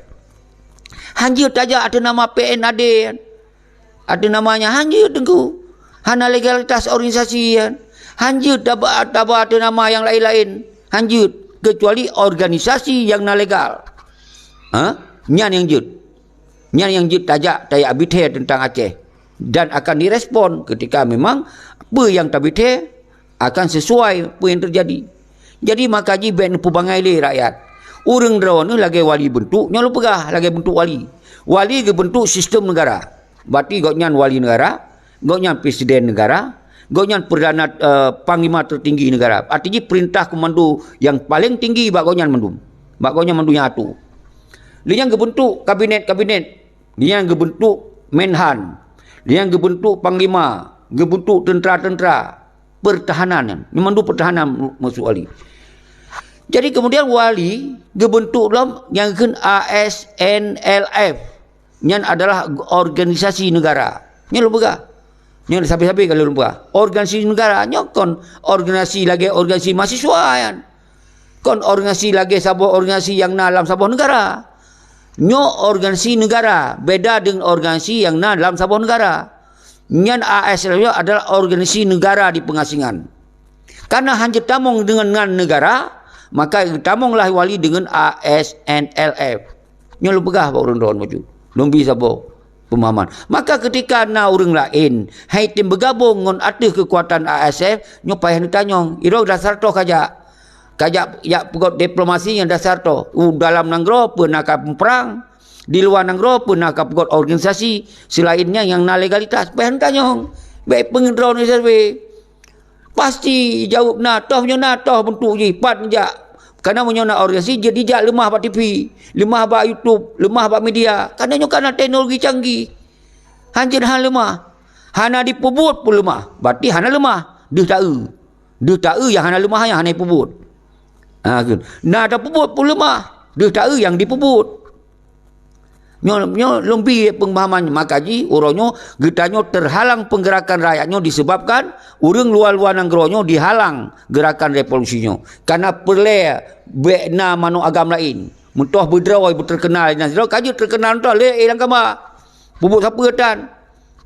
Hanjir tajak atau nama PNAD. Ada namanya hanjir tengku. Hana legalitas organisasi kan. Hanjut tak ada nama yang lain-lain. Hanjut kecuali organisasi yang na legal. Nyan yang jut tajak abithe tentang Aceh dan akan direspon ketika memang apa yang tabithe akan sesuai apa yang terjadi. Jadi makaji ben pubangai le rakyat. Urang draw ni lagi wali bentuk, nya lu pegah lagi bentuk wali. Wali ke bentuk sistem negara. Berarti goknyan wali negara, goknyan presiden negara, goknyan perdana panglima tertinggi negara. Artinya perintah komando yang paling tinggi bak goknyan mandum. Bak goknyan mandu yang atu. Dia yang gebentuk kabinet-kabinet. Dia yang gebentuk menhan. Dia yang gebentuk panglima, gebentuk tentera-tentera pertahanan. Ini mandu pertahanan masuk wali. Jadi kemudian wali gebentuk dalam yang kan ASNLF. Yang adalah organisasi negara. Ini lu begah. Yang sampai-sampai kalau lupa. Organisasi negara kon organisasi lagi organisasi mahasiswa kan. Kon organisasi lagi sebuah organisasi yang dalam sebuah negara. Organisasi negara beda dengan organisasi yang dalam sebuah negara. Yang ASL adalah organisasi negara di pengasingan. Karena hanya tamong dengan negara, maka tamonglah wali dengan ASNLF. Nyo lu pegah pak urang maju. Lumbi sabo pemahaman. Maka ketika na orang lain hai tim bergabung ngon ada kekuatan ASF nyo payah ni tanyong iro dasar to kajak ya pegot diplomasi yang dasar to dalam nanggro pun nak perang di luar nanggro pun nak pegot organisasi selainnya yang na legalitas payah ni tanyong baik pengendro ni serve pasti jawab na toh bentuk je pat jak. Karena menyona organisasi jadi jak lemah pak TV, lemah pak YouTube, lemah pak media. Karena teknologi canggih. Hancur hal lemah. Hana dipubut pun lemah. Berarti hana lemah. Dia tak yang hana lemah yang hana dipubut. Nah ada pubut pun lemah. Dia tak yang dipubut. Nyo lebih pemahaman makaji uronyo getanya terhalang penggerakan rakyatnya disebabkan urang luar-luar nangronyo dihalang gerakan revolusinya karena perle bekna mano agam lain mentoh berdrawai terkenal dan kaji terkenal tu le ilang kama bubuk siapa ketan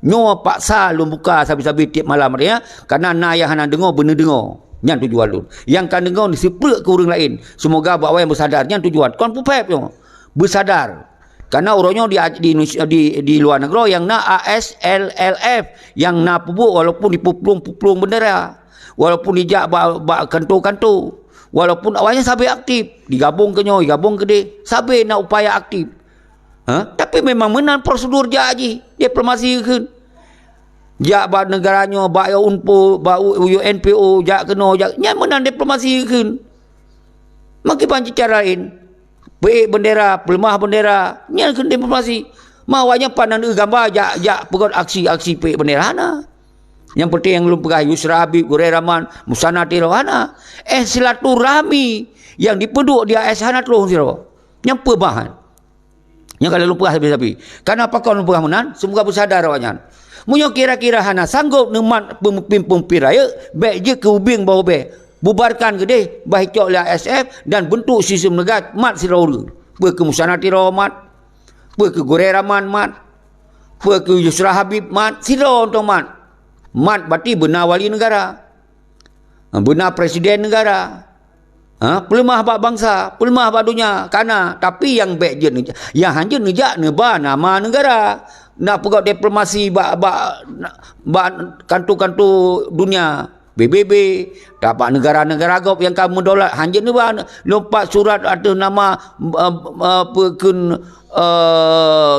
nyo paksa lu buka sabi-sabi tiap malam dia karena na yang hana dengar bener dengar yang tujuan lu yang kan dengar disiplek ke urang lain semoga bawa yang bersadar yang tujuan kon pupep yo bersadar. Karena orangnya di luar negara yang na ASLF yang na pubuk walaupun dipuplung bendera walaupun dijak bak kantor-kantor walaupun awalnya sampai aktif digabung ke dia sampai nak upaya aktif tapi memang menang prosedur jak je diplomasi kan jak bak negaranya bak UNPO bak UNPO jak kena jak nya menang diplomasi kan makin panci cara lain baik bendera, pelemah bendera, ni kena diplomasi. Mawanya pandang gambar jak pegot aksi-aksi baik bendera hana. Yang penting yang belum pegah Yusra Habib, Gurai Rahman, Musana Tiro hana. Silaturahmi yang dipeduk di AS hana terus siro. Yang pebahan. Yang kalau lupa habis-habis. Kenapa kau lupa menan? Semoga bersadar awaknya. Munyo kira-kira hana sanggup nemat pemimpin raya, baik je ke ubing bawa baik. Bubarkan ke dia baik cok oleh ASF dan bentuk sistem negara mat sirauru berkemusanati rahmat Apa ke Goreh Rahman mat. Apa ke Yusra Habib mat. Sila untuk mat. Mat berarti benar wali negara. Benar presiden negara. Pelemah bak bangsa, pelemah bak dunia. Karena tapi yang baik je nejak. Yang hanya nejak neba nama negara. Nak pegawai diplomasi bak kantu-kantu dunia. BBB, dapat negara-negara gop yang kamu dolat. Hanya neba lompat surat ada nama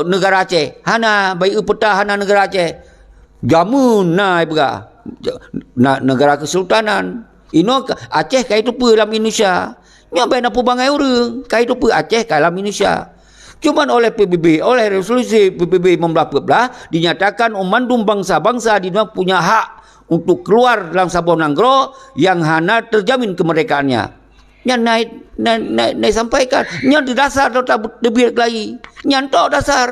negara Aceh. Hana baik peta hana negara Aceh. Jamun naik pegah. Negara Kesultanan. Aceh kai tu apa dalam Indonesia. Nyabai nak bangai orang. Kai tu apa Aceh kai dalam Indonesia. Cuman oleh PBB, oleh resolusi PBB membelah dinyatakan mandum bangsa-bangsa di mana punya hak untuk keluar dalam Sabah Nanggro yang hana terjamin kemerdekaannya. Yang naik sampaikan. Yang di dasar tak lebih lagi. Yang tak dasar.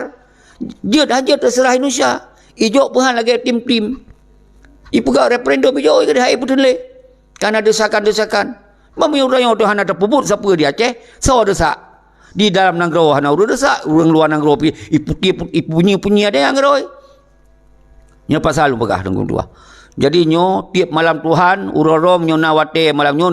Dia dah terserah Indonesia. Ijok pun lagi tim-tim. Ipegak referendum ijok ke hai pun le. Karena desakan-desakan. Mami orang yang hana terpubut siapa di Aceh, so desak. Di dalam Nanggro hana urang desak, urang luar Nanggro ipu-punyi ada yang ngeroi. Nya pasal lu pegah tenggung dua. Jadi nyo tiap malam Tuhan urang nyo nawate malam nyo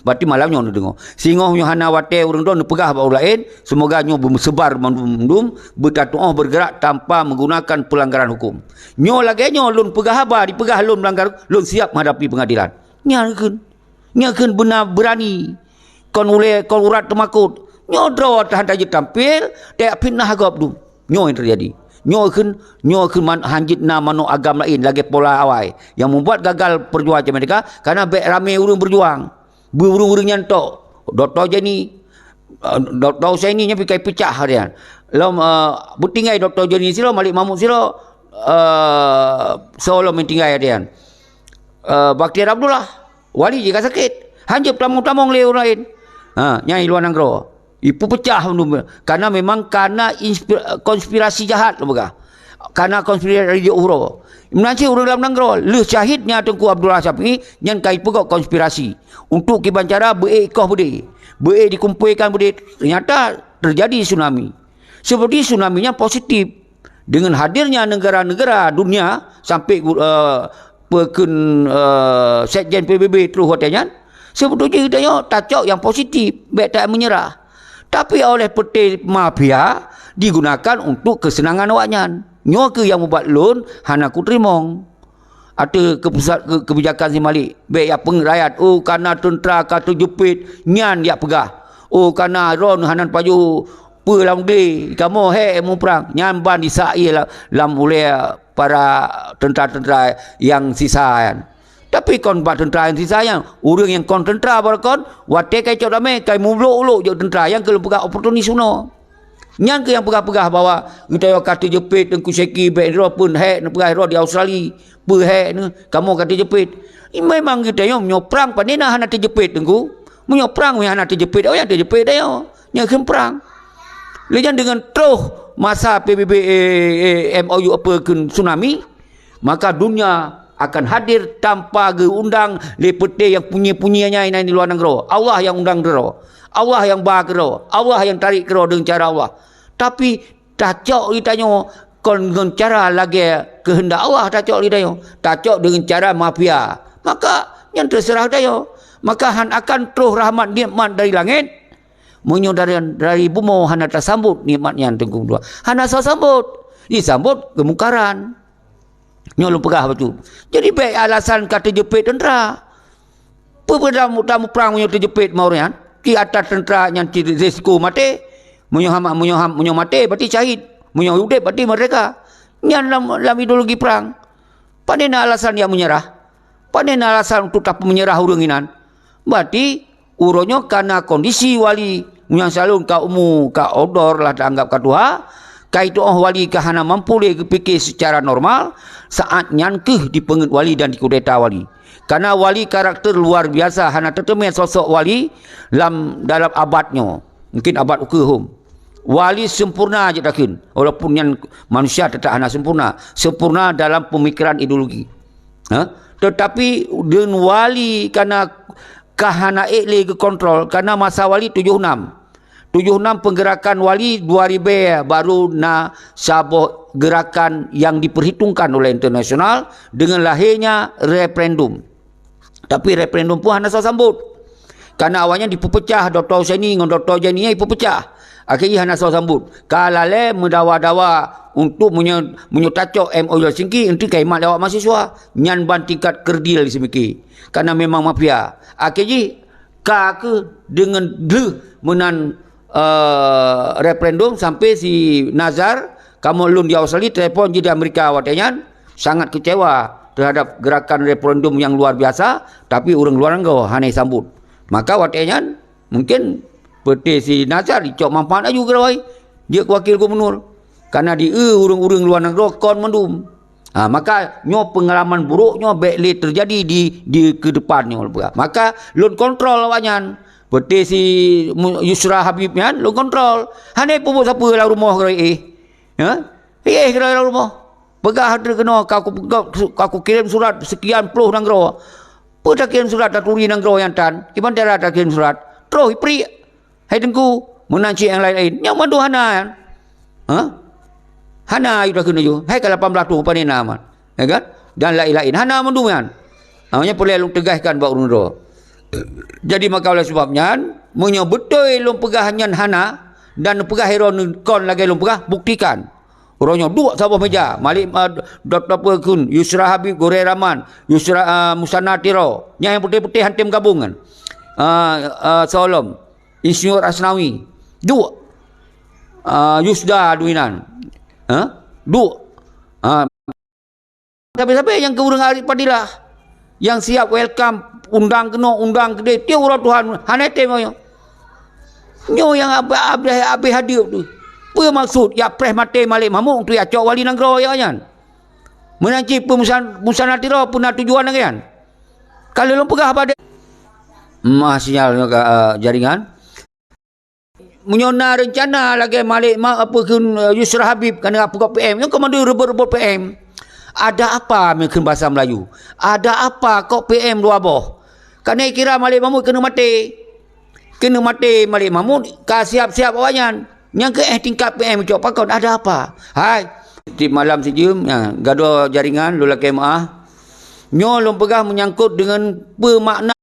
berarti malam nyo dengo. Singoh nyo hana wate urang do pegah bau lain, semoga nyo bersebar mandum bertatuah bergerak tanpa menggunakan pelanggaran hukum. Nyo lagi nyo lun pegah haba dipegah lun melanggar lun siap menghadapi pengadilan. Nyakeun benar berani. Kon urat temakut. Nyo draw tahan taji tampil tak fitnah agap du. Nyo yang terjadi. Nyo keun hanjit na mano agam lain lagi pola awai yang membuat gagal perjuangan mereka karena ramai urang berjuang. Burung-urang nyantok. Doktor Jenny Doktor Husaini nya pikai pecah harian. Lam butingai Doktor Jenny silo Malik Mahmud silo solo mentinggai harian. Baktiar Abdullah wali jika sakit hanjep tamong-tamong le orang lain nyai luar Nanggro ipu pecah karena memang karena konspirasi jahat lembaga karena konspirasi uhro menanci urang dalam Nanggro le syahidnya Tengku Abdullah Syafi'i yang kai pegok konspirasi untuk kiban cara beikoh bude dikumpulkan bude ternyata terjadi tsunami seperti tsunaminya positif dengan hadirnya negara-negara dunia sampai Sekjen PBB terus hotelnya sebetulnya kita tacok yang positif baik tak menyerah tapi oleh peti mafia digunakan untuk kesenangan awaknya nyo ke yang membuat loan hana ku terimong ada kebijakan si Malik baik ya pengrakyat karena tentera kata jepit nyan dia pegah karena ron hanan paju pelang de kamu mu perang nyan ban disai lam oleh para tentera-tentera yang sisa kan. Tapi kon buat tentera yang sisa yang orang yang kon tentera berkon wate kai cok damai kai muluk-uluk je tentera yang kalau pegah oportunis uno. Nyan ke yang pegah-pegah bawa kita kata jepit Tengku Seki Bedro pun hek nak pegah di Australia pe hek ni kamu kata jepit. Memang kita yo perang panena hana terjepit Tengku. Menyo perang hana terjepit oh yang terjepit dah yo. Nya perang. Lejan dengan terus masa PBB MOU apa ke tsunami maka dunia akan hadir tanpa geundang lepete yang punya-punyanya ini di luar Nanggro. Allah yang undang dero. Allah yang bah kero. Allah yang tarik kero dengan cara Allah. Tapi tacok ditanya dengan cara lagi kehendak Allah tacok ditanya. Tacok dengan cara mafia. Maka yang terserah dia. Maka han akan terus rahmat nikmat dari langit. Munyo dari bumo hana tersambut nikmatnya Tengku dua. Hana sambut. Disambut kemungkaran. Nyolong pegah betul. Jadi baik alasan kata jepit tentera. Tamu perang munyo terjepit maurian. Di atas tentera yang risiko mati. Munyo mati berarti syahid. Munyo hidup berarti mereka. Yang dalam ideologi perang. Padahal alasan yang menyerah. Padahal alasan untuk tak menyerah uranginan. Berarti uronyo karena kondisi wali yang selalu ka umu ka odor lah dianggap kadua kaitu wali ka hana mampu le fikir secara normal saat nyankeh dipenget wali dan dikudeta wali karena wali karakter luar biasa hana tertemen sosok wali dalam abadnya mungkin abad ukehum wali sempurna aja takin walaupun yang manusia tetap hana sempurna dalam pemikiran ideologi tetapi dengan wali karena kahana le ke kontrol karena masa wali 76 76 penggerakan wali 2000 baru na sabuh gerakan yang diperhitungkan oleh internasional dengan lahirnya referendum. Tapi referendum pun hanya sambut. Karena awalnya dipecah Dr. Husaini dengan Dr. Jani dipecah. Akhirnya hanya sambut. Kalau mendawa-dawa untuk menyutacok MOU Helsinki untuk khidmat awak mahasiswa. Nyan ban tingkat kerdil di semiki. Karena memang mafia. Akhirnya ke dengan menan referendum sampai si Nazar kamu lun di Australia telefon jadi Amerika watanya sangat kecewa terhadap gerakan referendum yang luar biasa, tapi orang luar negara hanya sambut. Maka watanya mungkin peti si Nazar dicok manfaat juga rawai dia wakil gubernur karena di urang-urang luar negara kon mendum. Maka nyo pengalaman buruknya baiklah terjadi di ke depannya. Maka lun kontrol awaknya. Seperti si Yusra Habib kan, lu kontrol. Hanya pun siapa lah rumah kau kira lah rumah. Pegah ada kena, aku kirim surat sekian puluh nang gro. Apa dah kirim surat dah turi nang gro yang tan. Gimana dia dah kirim surat? Terus pri. Hai tengku menanci yang lain-lain. Yang mandu Hana. Hana sudah kena ju. Hai ke 18 tu apa ni nama. Ya kan? Dan lain-lain. Hana mandu kan. Namanya boleh lu tegaskan buat urun. Jadi maka oleh sebabnya menyebetul lom pegahannya Hana dan pegah hero kon lagi lom pegah buktikan orangnya dua sabah meja Malik Dr. Kun Yusra Habib Gore Rahman Yusra Musana Tiro yang putih-putih hantim gabungan Solom Insinyur Asnawi dua Yusda Duinan dua sampai-sampai yang ke urang Arif Padilah yang siap welcome undang gede dia orang Tuhan hanete moyo nyo yang abe hadir tu apa maksud ya pres mate Malik Mahmud tu ya cok wali negara ya kan menanci Musanatiro puna tujuan kan kalau lu pegah pada sinyal jaringan menyona rencana lagi Malik apa Yusra Habib kena apa PM yang komando rebut PM. Ada apa mungkin bahasa Melayu? Ada apa kok PM dua boh? Kerana kira Malik Mahmud kena mati. Kena mati Malik Mahmud. Kau siap-siap awaknya. Yang ke tingkat PM cok pakon ada apa? Hai. Di malam sejum gaduh jaringan lula kemah. Nyo lom pegah menyangkut dengan pemakna.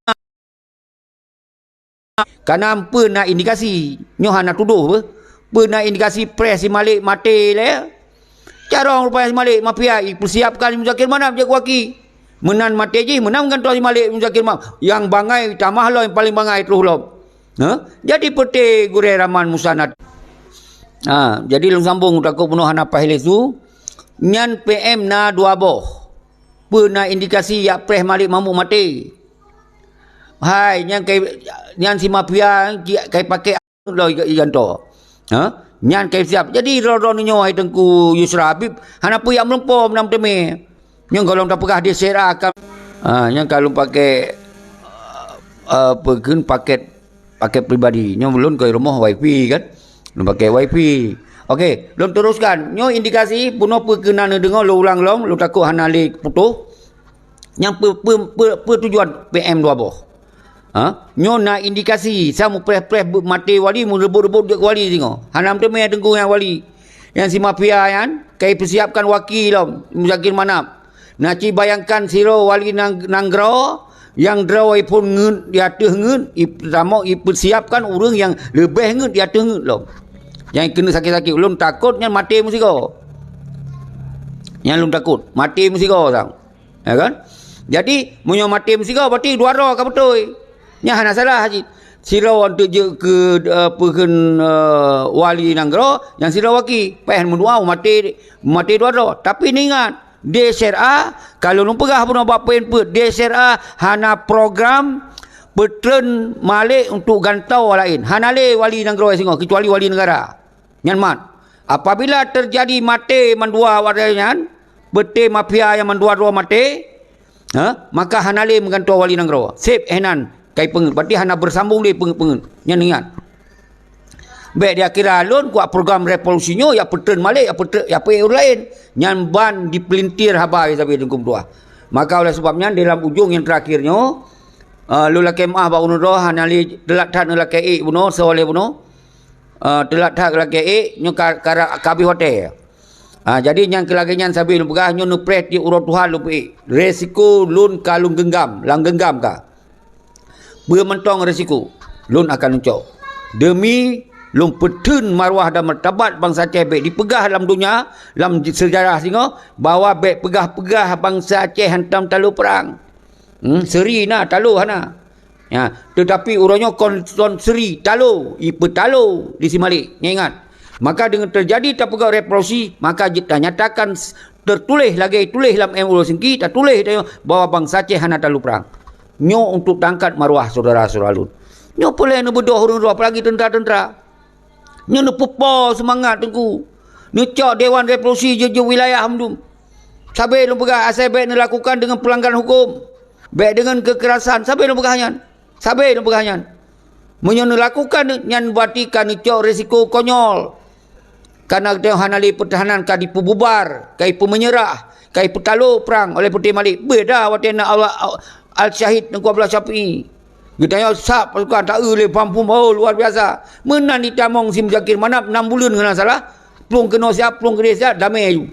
Karena pernah indikasi. Nyo hana tuduh apa? Pernah indikasi pres si Malik mati lah. Cara orang rupanya si Malik mafia persiapkan Muzakir Manaf jaga waki menan mati je menang kan si Malik Muzakir Manaf yang bangai tamah lo yang paling bangai terus lo jadi peti Gore Rahman Musanat jadi lu sambung takut penuh hana pahil itu nyan PM na dua boh pernah indikasi ya preh Malik Mahmud mati hai nyan si mafia kai pakai lo ikan to nyan kai siap jadi ronyo hai tengku Yusra Habib hana pu yang melempom nam teme yang kalau tak pegah dia sera akan yang kalau pakai pergun paket pribadi yang belum ke rumah wifi kan belum pakai wifi okey belum teruskan nyo indikasi puno perkenan dengar lu ulang long lu takut hana le putuh yang tujuan PM 2 boh nyo na indikasi sama preh mati wali mu rebut dia wali tengok hanam tu me tengku yang wali yang si mafia kan kai persiapkan wakil lo Muzakir Manaf nak ci bayangkan siro wali nanggro yang drawai pun ngeun dia teh ngeun pertama persiapkan urang yang lebih ngeun dia teh ngeun lo yang kena sakit-sakit ulun takutnya mati mesti kau yang ulun takut mati mesti kau sang ya kan jadi munyo mati mesti kau berarti dua roh ka betul nya hana salah haji sirau untuk je ke pekan wali nanggro yang sirau waki pehen menduau mati dua roh tapi ni ingat DSRA kalau lu pegah pun apa input DSRA hana program petren Malik untuk gantau lain hana le wali nanggro singo kecuali wali negara nyanmat apabila terjadi mati mandua wadanya bete mafia yang mandua dua mati maka hana le menggantau wali nanggro sip enan kai pengen berarti hana bersambung dia pengen yang ingat baik dia kira lon kuat program revolusinya ya petren Malik ya apa lain nyan ban dipelintir habai sampai dengkum dua maka oleh sebabnya dalam ujung yang terakhirnya lu la kemah ba uno hana li delat tan la kai buno soleh buno telat hak lagi nyo kara kabi hotel. Jadi yang kelagian sabi lu pegah nyo nupret di urut Tuhan lu resiko lun kalung genggam, lang genggam ka. Bermentong resiko lun akan uncok. Demi lun petun marwah dan martabat bangsa Aceh baik dipegah dalam dunia, dalam sejarah singo bahawa baik pegah-pegah bangsa Aceh hantam talu perang. Seri na talu hana. Ya, tetapi urangnya kon seri talu, ipe talu di Simalik. Ingat. Maka dengan terjadi tapegah revolusi, maka kita nyatakan tertulis lagi tulis dalam MOU Singki, tak tulis bahawa bangsa Aceh hana talu perang. Nyo untuk tangkat marwah saudara-saudara lun. Nyo boleh nak berdoa huruf apalagi tentera-tentera. Nyo nak pupa semangat tengku. Nyo cak Dewan Revolusi je wilayah hamdum. Sabai lu pegah asal baik nak lakukan dengan pelanggaran hukum. Baik dengan kekerasan, sabai lu pegahnya. Sabai lu pegahnya. Menyo nak lakukan nyan batikan cak risiko konyol. Karena dia hanali pertahanan kadi bubar, kai menyerah, kai petalu perang oleh Putih Malik. Beda watina Allah Al-Syahid nengku belah Syafi'i. Kita yang sap pasukan tak boleh pampu luar biasa. Menan di tamong Sim Zakir Manap 6 bulan kena salah. Pelung kena siap, pelung kena siap, damai ayu.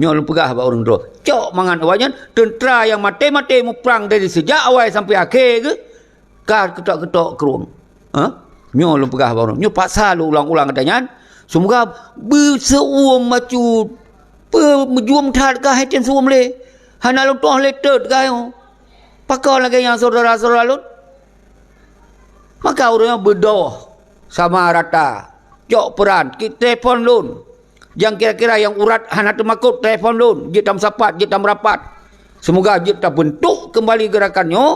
Nyol pegah ba orang tu. Cok mangan awaknya tentera yang mati-mati mu perang dari sejak awal sampai akhir ke. Kar ketok-ketok keruang. Nyol pegah ba orang. Nyo paksa lu ulang-ulang katanya. Semoga berseuam macu mejuam tat ka heten suam le. Hana lu toh letet ka yo. Pakau lagi yang saudara-saudara lu. Maka orangnya berdoa sama rata. Jok peran, kita telefon lun. Yang kira-kira yang urat hana termakut telefon lun. Kita sapat, kita merapat. Semoga kita bentuk kembali gerakannya.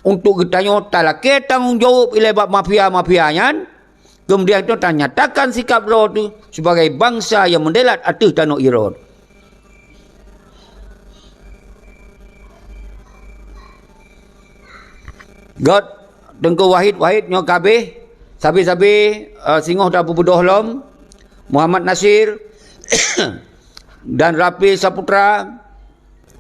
Untuk kita talake tanggungjawab ilai mafia-mafianya. Kemudian itu nyatakan sikap roh itu sebagai bangsa yang mendelat atuh tanuk iron. God Tengku Wahid nyo kabeh sabi-sabi singoh dah berbedoh lom Muhammad Nasir dan Rapi Saputra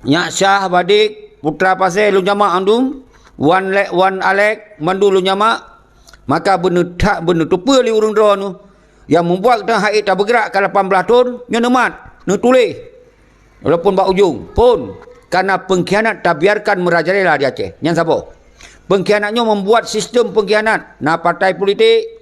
Nyak Syah Badik Putra Pasir lu jama andum Wan Alek mandu lu jama. Maka benda tupa li urung drone tu yang membuat kita haid tak bergerak ke 18 tahun nyo nemat nyo tulis walaupun bak ujung pun karena pengkhianat tak biarkan merajalela di Aceh. Yang siapa? Pengkhianatnya membuat sistem pengkhianat. Nah partai politik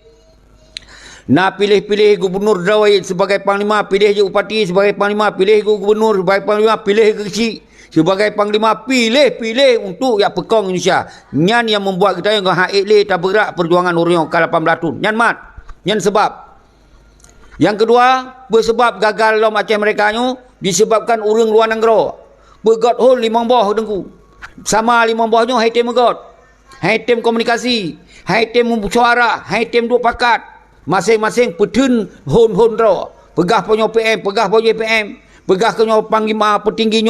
nak pilih-pilih gubernur dawai sebagai panglima, pilih je upati sebagai panglima, pilih gubernur sebagai panglima, pilih kecil sebagai panglima, pilih untuk yang pekong Indonesia. Nyan yang membuat kita yang haid le tak bergerak perjuangan orang ke 18 tahun. Nyan mat. Nyan sebab. Yang kedua, bersebab gagal dalam Aceh mereka nyu disebabkan orang luar negara. Begot hol 5 bawah dengku. Sama 5 bawahnya haitem begot. Haitem komunikasi, haitem suara, haitem duk pakat. Masing-masing petun hon dra. Pegah punya PM, pegah punya PM. Pegah ke nyo panglima petinggi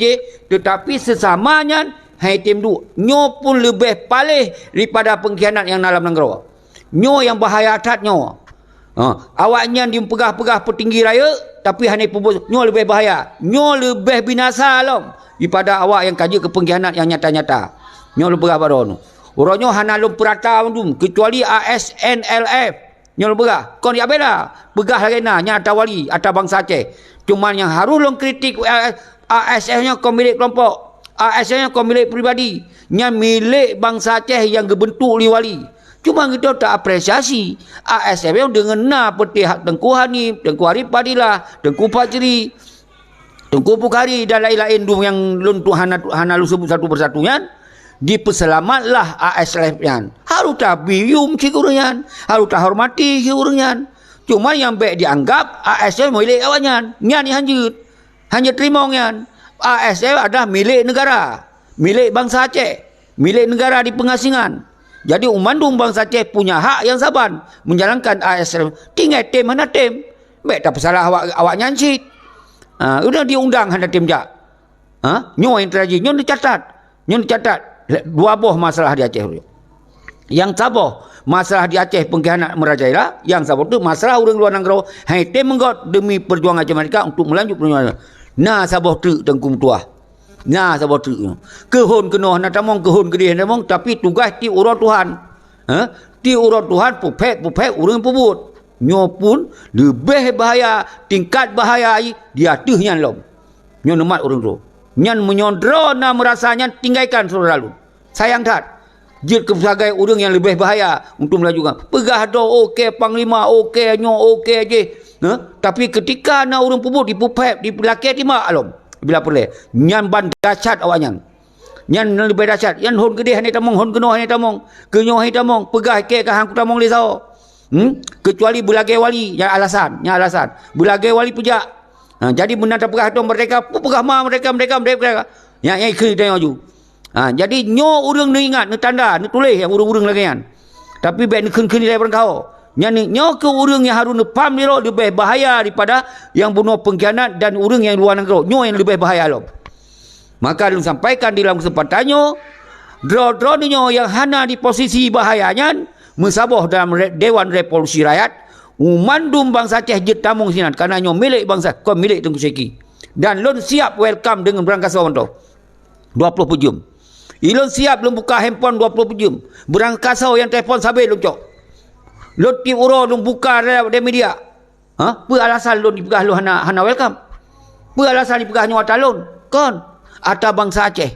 je, tetapi sesamanya hai tim du nyo pun lebih palih daripada pengkhianat yang dalam negara. Nyo yang bahaya atat nyo. Awaknya di pegah-pegah petinggi raya tapi hanya pembos nyo lebih bahaya. Nyo lebih binasa lom daripada awak yang kaji ke pengkhianat yang nyata-nyata. Nyo lebih pada ono. Orangnya hana lom perata dum kecuali ASNLF. Nyo lebih kon ya bela. Begah lagi na nyata wali atas bangsa Aceh. Cuman yang harus long kritik ASN-nya kau milik kelompok, ASN-nya kau milik pribadi, yang milik bangsa Aceh yang gebentuk li wali. Cuma kita tak apresiasi ASN dengan peti hak Tengku Hanif, Tengku Arif Padilah, Tengku Fajri, Tengku Bukhari dan lain-lain yang lun hana lu sebut satu persatunya. Diperselamatlah ASN-nya. Harus tak bium sigurnya, harus tak hormati sigurnya. Cuma yang baik dianggap ASN milik awaknya. Nyan hanjut. Hanya terima nyan. ASN adalah milik negara. Milik bangsa Aceh. Milik negara di pengasingan. Jadi umandung bangsa Aceh punya hak yang saban. Menjalankan ASN. Tinggal tim mana tim. Baik tak salah awak nyancit. Udah diundang hanya tim jak. Nyo yang terjadi. Nyo dicatat. 2 buah masalah di Aceh. Yang sabar masalah di Aceh pengkhianat merajalela, yang sabar tu masalah orang luar negara hai tem menggot demi perjuangan Aceh mereka untuk melanjut perjuangan. Nah sabar tu tengkum tuah. Nah sabar tu. Kehon kena nak tamong kehon gede tamong tapi tugas ti orang Tuhan. Ti urang Tuhan pupek urang pebut. Nyo pun lebih bahaya, tingkat bahaya dia tehnya lom. Nyo nemat urang tu. Nyan menyondro na merasanya tinggalkan saudara lu. Sayang tak? Jid kesebagai urang yang lebih bahaya untuk melajukan. Pegah do okey, panglima okey, nyo okey je. Tapi ketika na urang pebut dipupek, dipelakir di mak alom. Bila boleh. Nyan ban dahsyat awaknya. Nyan lebih dahsyat. Yan hon gede hani tamong, hon keno hani tamong. Kenyo hani tamong, pegah ke hang tamong le sao. Kecuali belagai wali yang alasan. Belagai wali pejak. Jadi benda tak pegah tu mereka, pegah ma mereka. Yang ikut tengok ju. Jadi nyo urang ni ingat, ni tanda, ni tulis yang urang-urang lagi kan. Tapi baik ni ken-ken daripada kau. Nyo ke urang yang harus pam ni lebih bahaya daripada yang bunuh pengkhianat dan urang yang luar negara. Nyo yang lebih bahaya loh. Maka dia sampaikan di dalam kesempatannya, draw nyo yang hana di posisi bahayanya, mesabah dalam Dewan Revolusi Rakyat, umandum bangsa Aceh jid tamung sinan, kerana nyo milik bangsa, kau milik Tengku Seki. Dan lon siap welcome dengan berangkasa orang tu. 20 jam. Ilon siap lon buka handphone 20 jam. Berangkasa yang telefon sabai lon cok. Lon ti uro lon buka di media. Apa alasan lon dipegah lon hana welcome? Apa alasan dipegah nyo atas lon? Kon ata bangsa Aceh.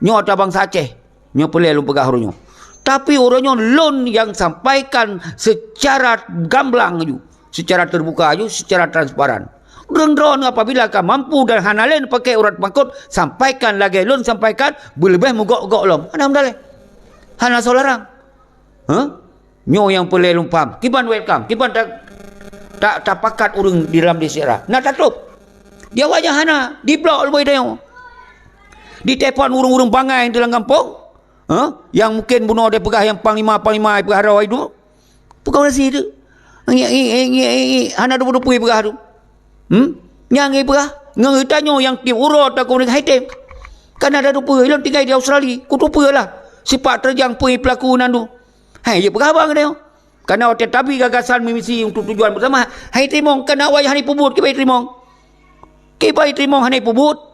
Nyo ata bangsa Aceh. Nyo pelai lon pegah nyo. Tapi orangnya lon yang sampaikan secara gamblang ju, secara terbuka ju, secara transparan. Orang-orang apabila kau mampu dan hana lain pakai urat pangkut, sampaikan lagi lon sampaikan, boleh mogok-gok lom. Hana mendalai. Hana solarang. Nyo yang pelai lon paham. Kiban welcome. Kiban tak pakat urang di dalam desera. Nak tatup. Dia wajah hana di blok lebih dia. Di telefon urang-urang bangai dalam kampung. Yang mungkin bunuh dia pegah yang panglima pegah rawai tu. Pegah nasi tu. Hana 20 pegah tu. Yang pegah. Ngang tanya yang tim urut tak komunik haitem. Kan ada 20 ilon tinggal di Australia. Kutu lah. Sifat terjang pui pelaku nandu. Hai dia pegah bang dia. Karena tetapi gagasan misi untuk tujuan bersama. Hai trimong kena wayah hani pubut ke baik trimong. Ke baik trimong hani pubut.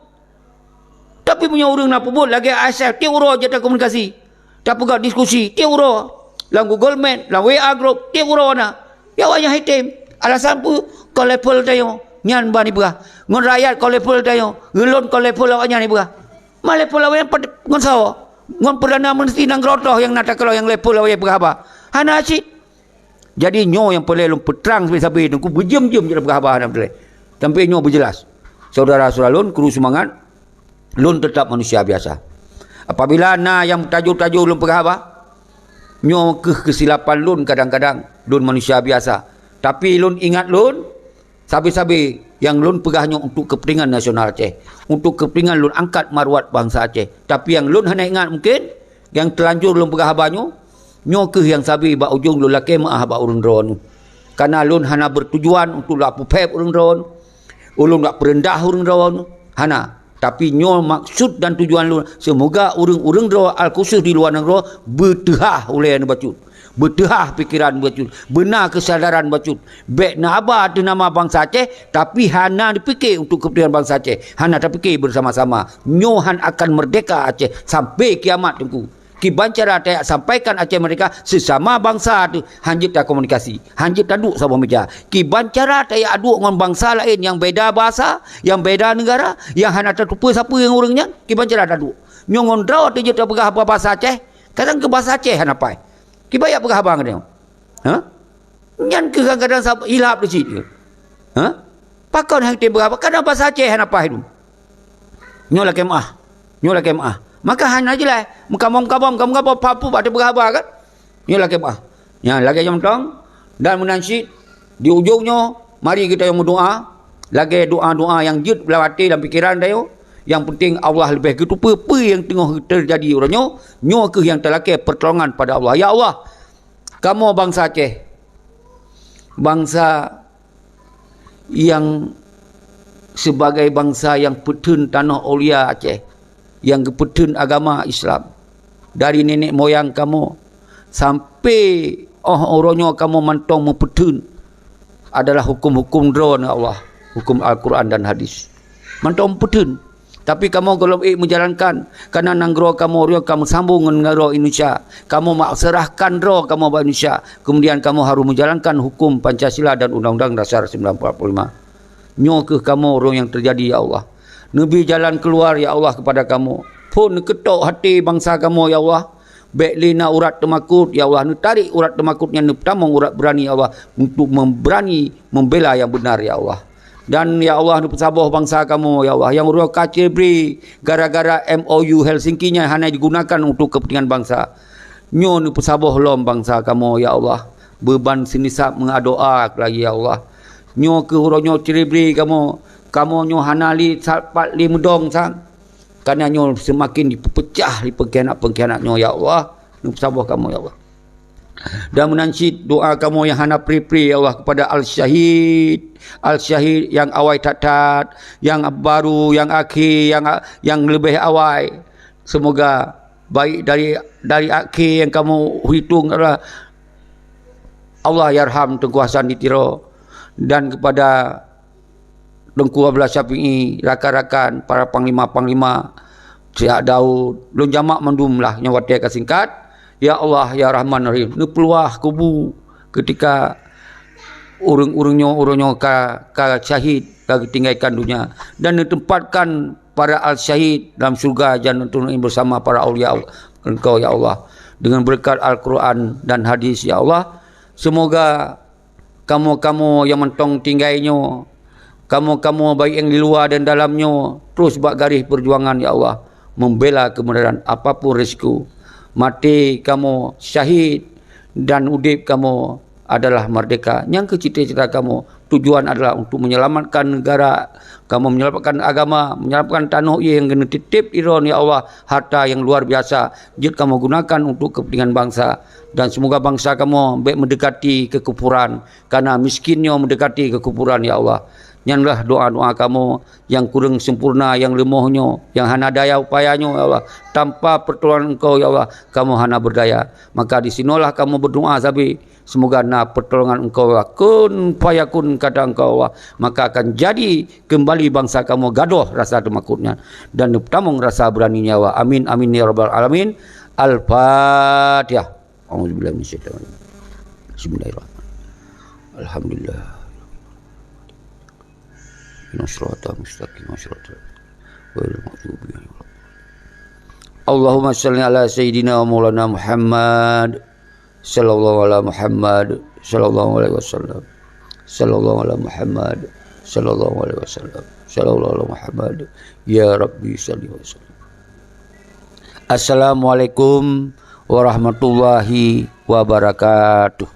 Tapi punya orang nak pun lagi asal dia urut je tak komunikasi. Tak pegang diskusi, dia urut. Lang Google Meet, lang WA group, dia urut na. Ya wajah hitam. Alasan pu kau level tayo. Nyan bani berah. Ngon rakyat kau level tayo. Ngelon kau level awaknya ni berah. Ma level awaknya ngon sawo. Ngon Perdana Menteri nang grotoh yang nak kalau yang level awaknya berah apa. Hana asyik. Jadi nyo yang boleh lom petrang sampai tu ku berjam-jam je berah apa hana boleh. Sampai nyo berjelas. Saudara-saudara lon kru semangat. Lun tetap manusia biasa. Apabila yang tajuk-tajuk lun perhaba, nyo kesilapan lun kadang-kadang lun manusia biasa. Tapi lun ingat lun, sabi-sabi yang lun pegahnya untuk kepentingan nasional Aceh, untuk kepentingan lun angkat maruat bangsa Aceh. Tapi yang lun hanya ingat mungkin yang terlanjur lun perhabanyo, nyo yang sabi ba ujung lun laki maah ba urang dron. Karena lun hanya bertujuan untuk la pupep urang dron, ulun tak perendah urang dron, hana. Tapi nyo maksud dan tujuan lu semoga urang-urang dro al-khusus di luar negara bertehah oleh anu bacut. Bertehah fikiran bacut, benar kesadaran bacut. Baik nak apa tu nama bangsa Aceh tapi hana dipikir untuk kepentingan bangsa Aceh. Hana terfikir bersama-sama. Nyo han akan merdeka Aceh sampai kiamat tengku. Ki bancara tak sampaikan Aceh mereka sesama bangsa tu hanjit tak komunikasi, hanjit tak duk sama meja. Ki bancara tak aduk dengan bangsa lain yang beda bahasa, yang beda negara, yang hana tertupa siapa yang orangnya, ki bancara tak duk. Nyongon draw tu je tak pegah apa bahasa Aceh, kadang ke bahasa Aceh hana pai. Ki bayak pegah abang dia. Nyan ke kadang-kadang hilap di situ. Pakon hang te berapa kadang bahasa Aceh hana pai tu. Nyola kemah. Maka hanya je lah. Muka-muka papu pada berhabar kan. Ini lagi apa? Ya, lagi yang tong dan menansyid di ujungnya mari kita yang berdoa. Lagi doa-doa yang jid dalam hati dan fikiran dia. Yang penting Allah lebih gitu apa yang tengah terjadi orangnya. Nyo ke yang terlaki pertolongan pada Allah. Ya Allah, kamu bangsa Aceh. Bangsa yang sebagai bangsa yang petun tanah Aulia Aceh. Yang kepetun agama Islam dari nenek moyang kamu sampai orangnya kamu mantong mempetun adalah hukum-hukum drone Allah, hukum Al-Quran dan hadis. Mantong mempetun Tapi kamu kalau menjalankan karena nanggro kamu sambung dengan ro Indonesia. Kamu serahkan ro kamu bagi Indonesia. Kemudian kamu harus menjalankan hukum Pancasila dan Undang-Undang Dasar 1945. Nyo ke kamu orang yang terjadi ya Allah. Nabi jalan keluar ya Allah kepada kamu. Pun ketok hati bangsa kamu ya Allah. Beklina urat temakut ya Allah. Tarik urat temakutnya tamong urat berani ya Allah untuk berani membela yang benar ya Allah. Dan ya Allah saboh bangsa kamu ya Allah yang urut kacebri gara-gara MOU Helsinki-nya hanya digunakan untuk kepentingan bangsa. Nyo ni saboh lom bangsa kamu ya Allah. Beban sinisap mengadoa lagi ya Allah. Nyo ke uronyo cerebri kamu nyo hanali salpat li medong sang. Karena nyo semakin dipecah di pengkhianat nyo ya Allah. Ni saboh kamu ya Allah. Dan menansyid doa kamu yang hana pri-pri ya Allah kepada Al-Syahid yang awai tatat, yang baru, yang akhir, yang lebih awai. Semoga baik dari akhir yang kamu hitung adalah Allah yarham Tengku Hasan Ditiro, dan kepada Tengku Abdullah Syafi'i, rakan-rakan para panglima-panglima Syekh Daud, lun jamak mendumlah yang watia kasingkat. Ya Allah, ya Rahman Rahim, ni peluah kubu ketika urung-urungnya ka syahid ka tinggalkan dunia, dan ditempatkan para al-syahid dalam surga Jannatul Na'im bersama para aulia Engkau ya Allah dengan berkat Al-Quran dan hadis ya Allah. Semoga kamu-kamu yang mentong tinggalnya, kamu-kamu baik yang di luar dan dalamnya, terus buat garis perjuangan ya Allah, membela kebenaran apapun risiko. Mati kamu syahid dan udip kamu adalah merdeka. Yang cita-cita kamu tujuan adalah untuk menyelamatkan negara, kamu menyelamatkan agama, menyelamatkan tanah yang kena titip iron ya Allah, harta yang luar biasa jika kamu gunakan untuk kepentingan bangsa. Dan semoga bangsa kamu baik mendekati kekufuran, karena miskinnya mendekati kekufuran ya Allah. Nyanlah doa-doa kamu yang kurang sempurna, yang lemahnya, yang hana daya upayanya ya Allah. Tanpa pertolongan Engkau ya Allah, kamu hana berdaya. Maka di sinilah kamu berdoa sabi, semoga na pertolongan Engkau ya Allah. Kun fayakun kata Engkau Allah, maka akan jadi kembali bangsa kamu gaduh rasa temakutnya dan tamung rasa beraninya ya Allah. Amin amin ya rabbal alamin. Al-Fatihah. A'udzubillahi minasyaitonir rajim. Bismillahirrahmanirrahim. Alhamdulillah. Allahumma salli ala sayyidina wa maulana Muhammad sallallahu ala Muhammad sallallahu alaihi wasallam, sallallahu ala Muhammad sallallahu alaihi wasallam, sallallahu ala Muhammad ya Rabbi salli wa sallam. Assalamualaikum warahmatullahi wabarakatuh.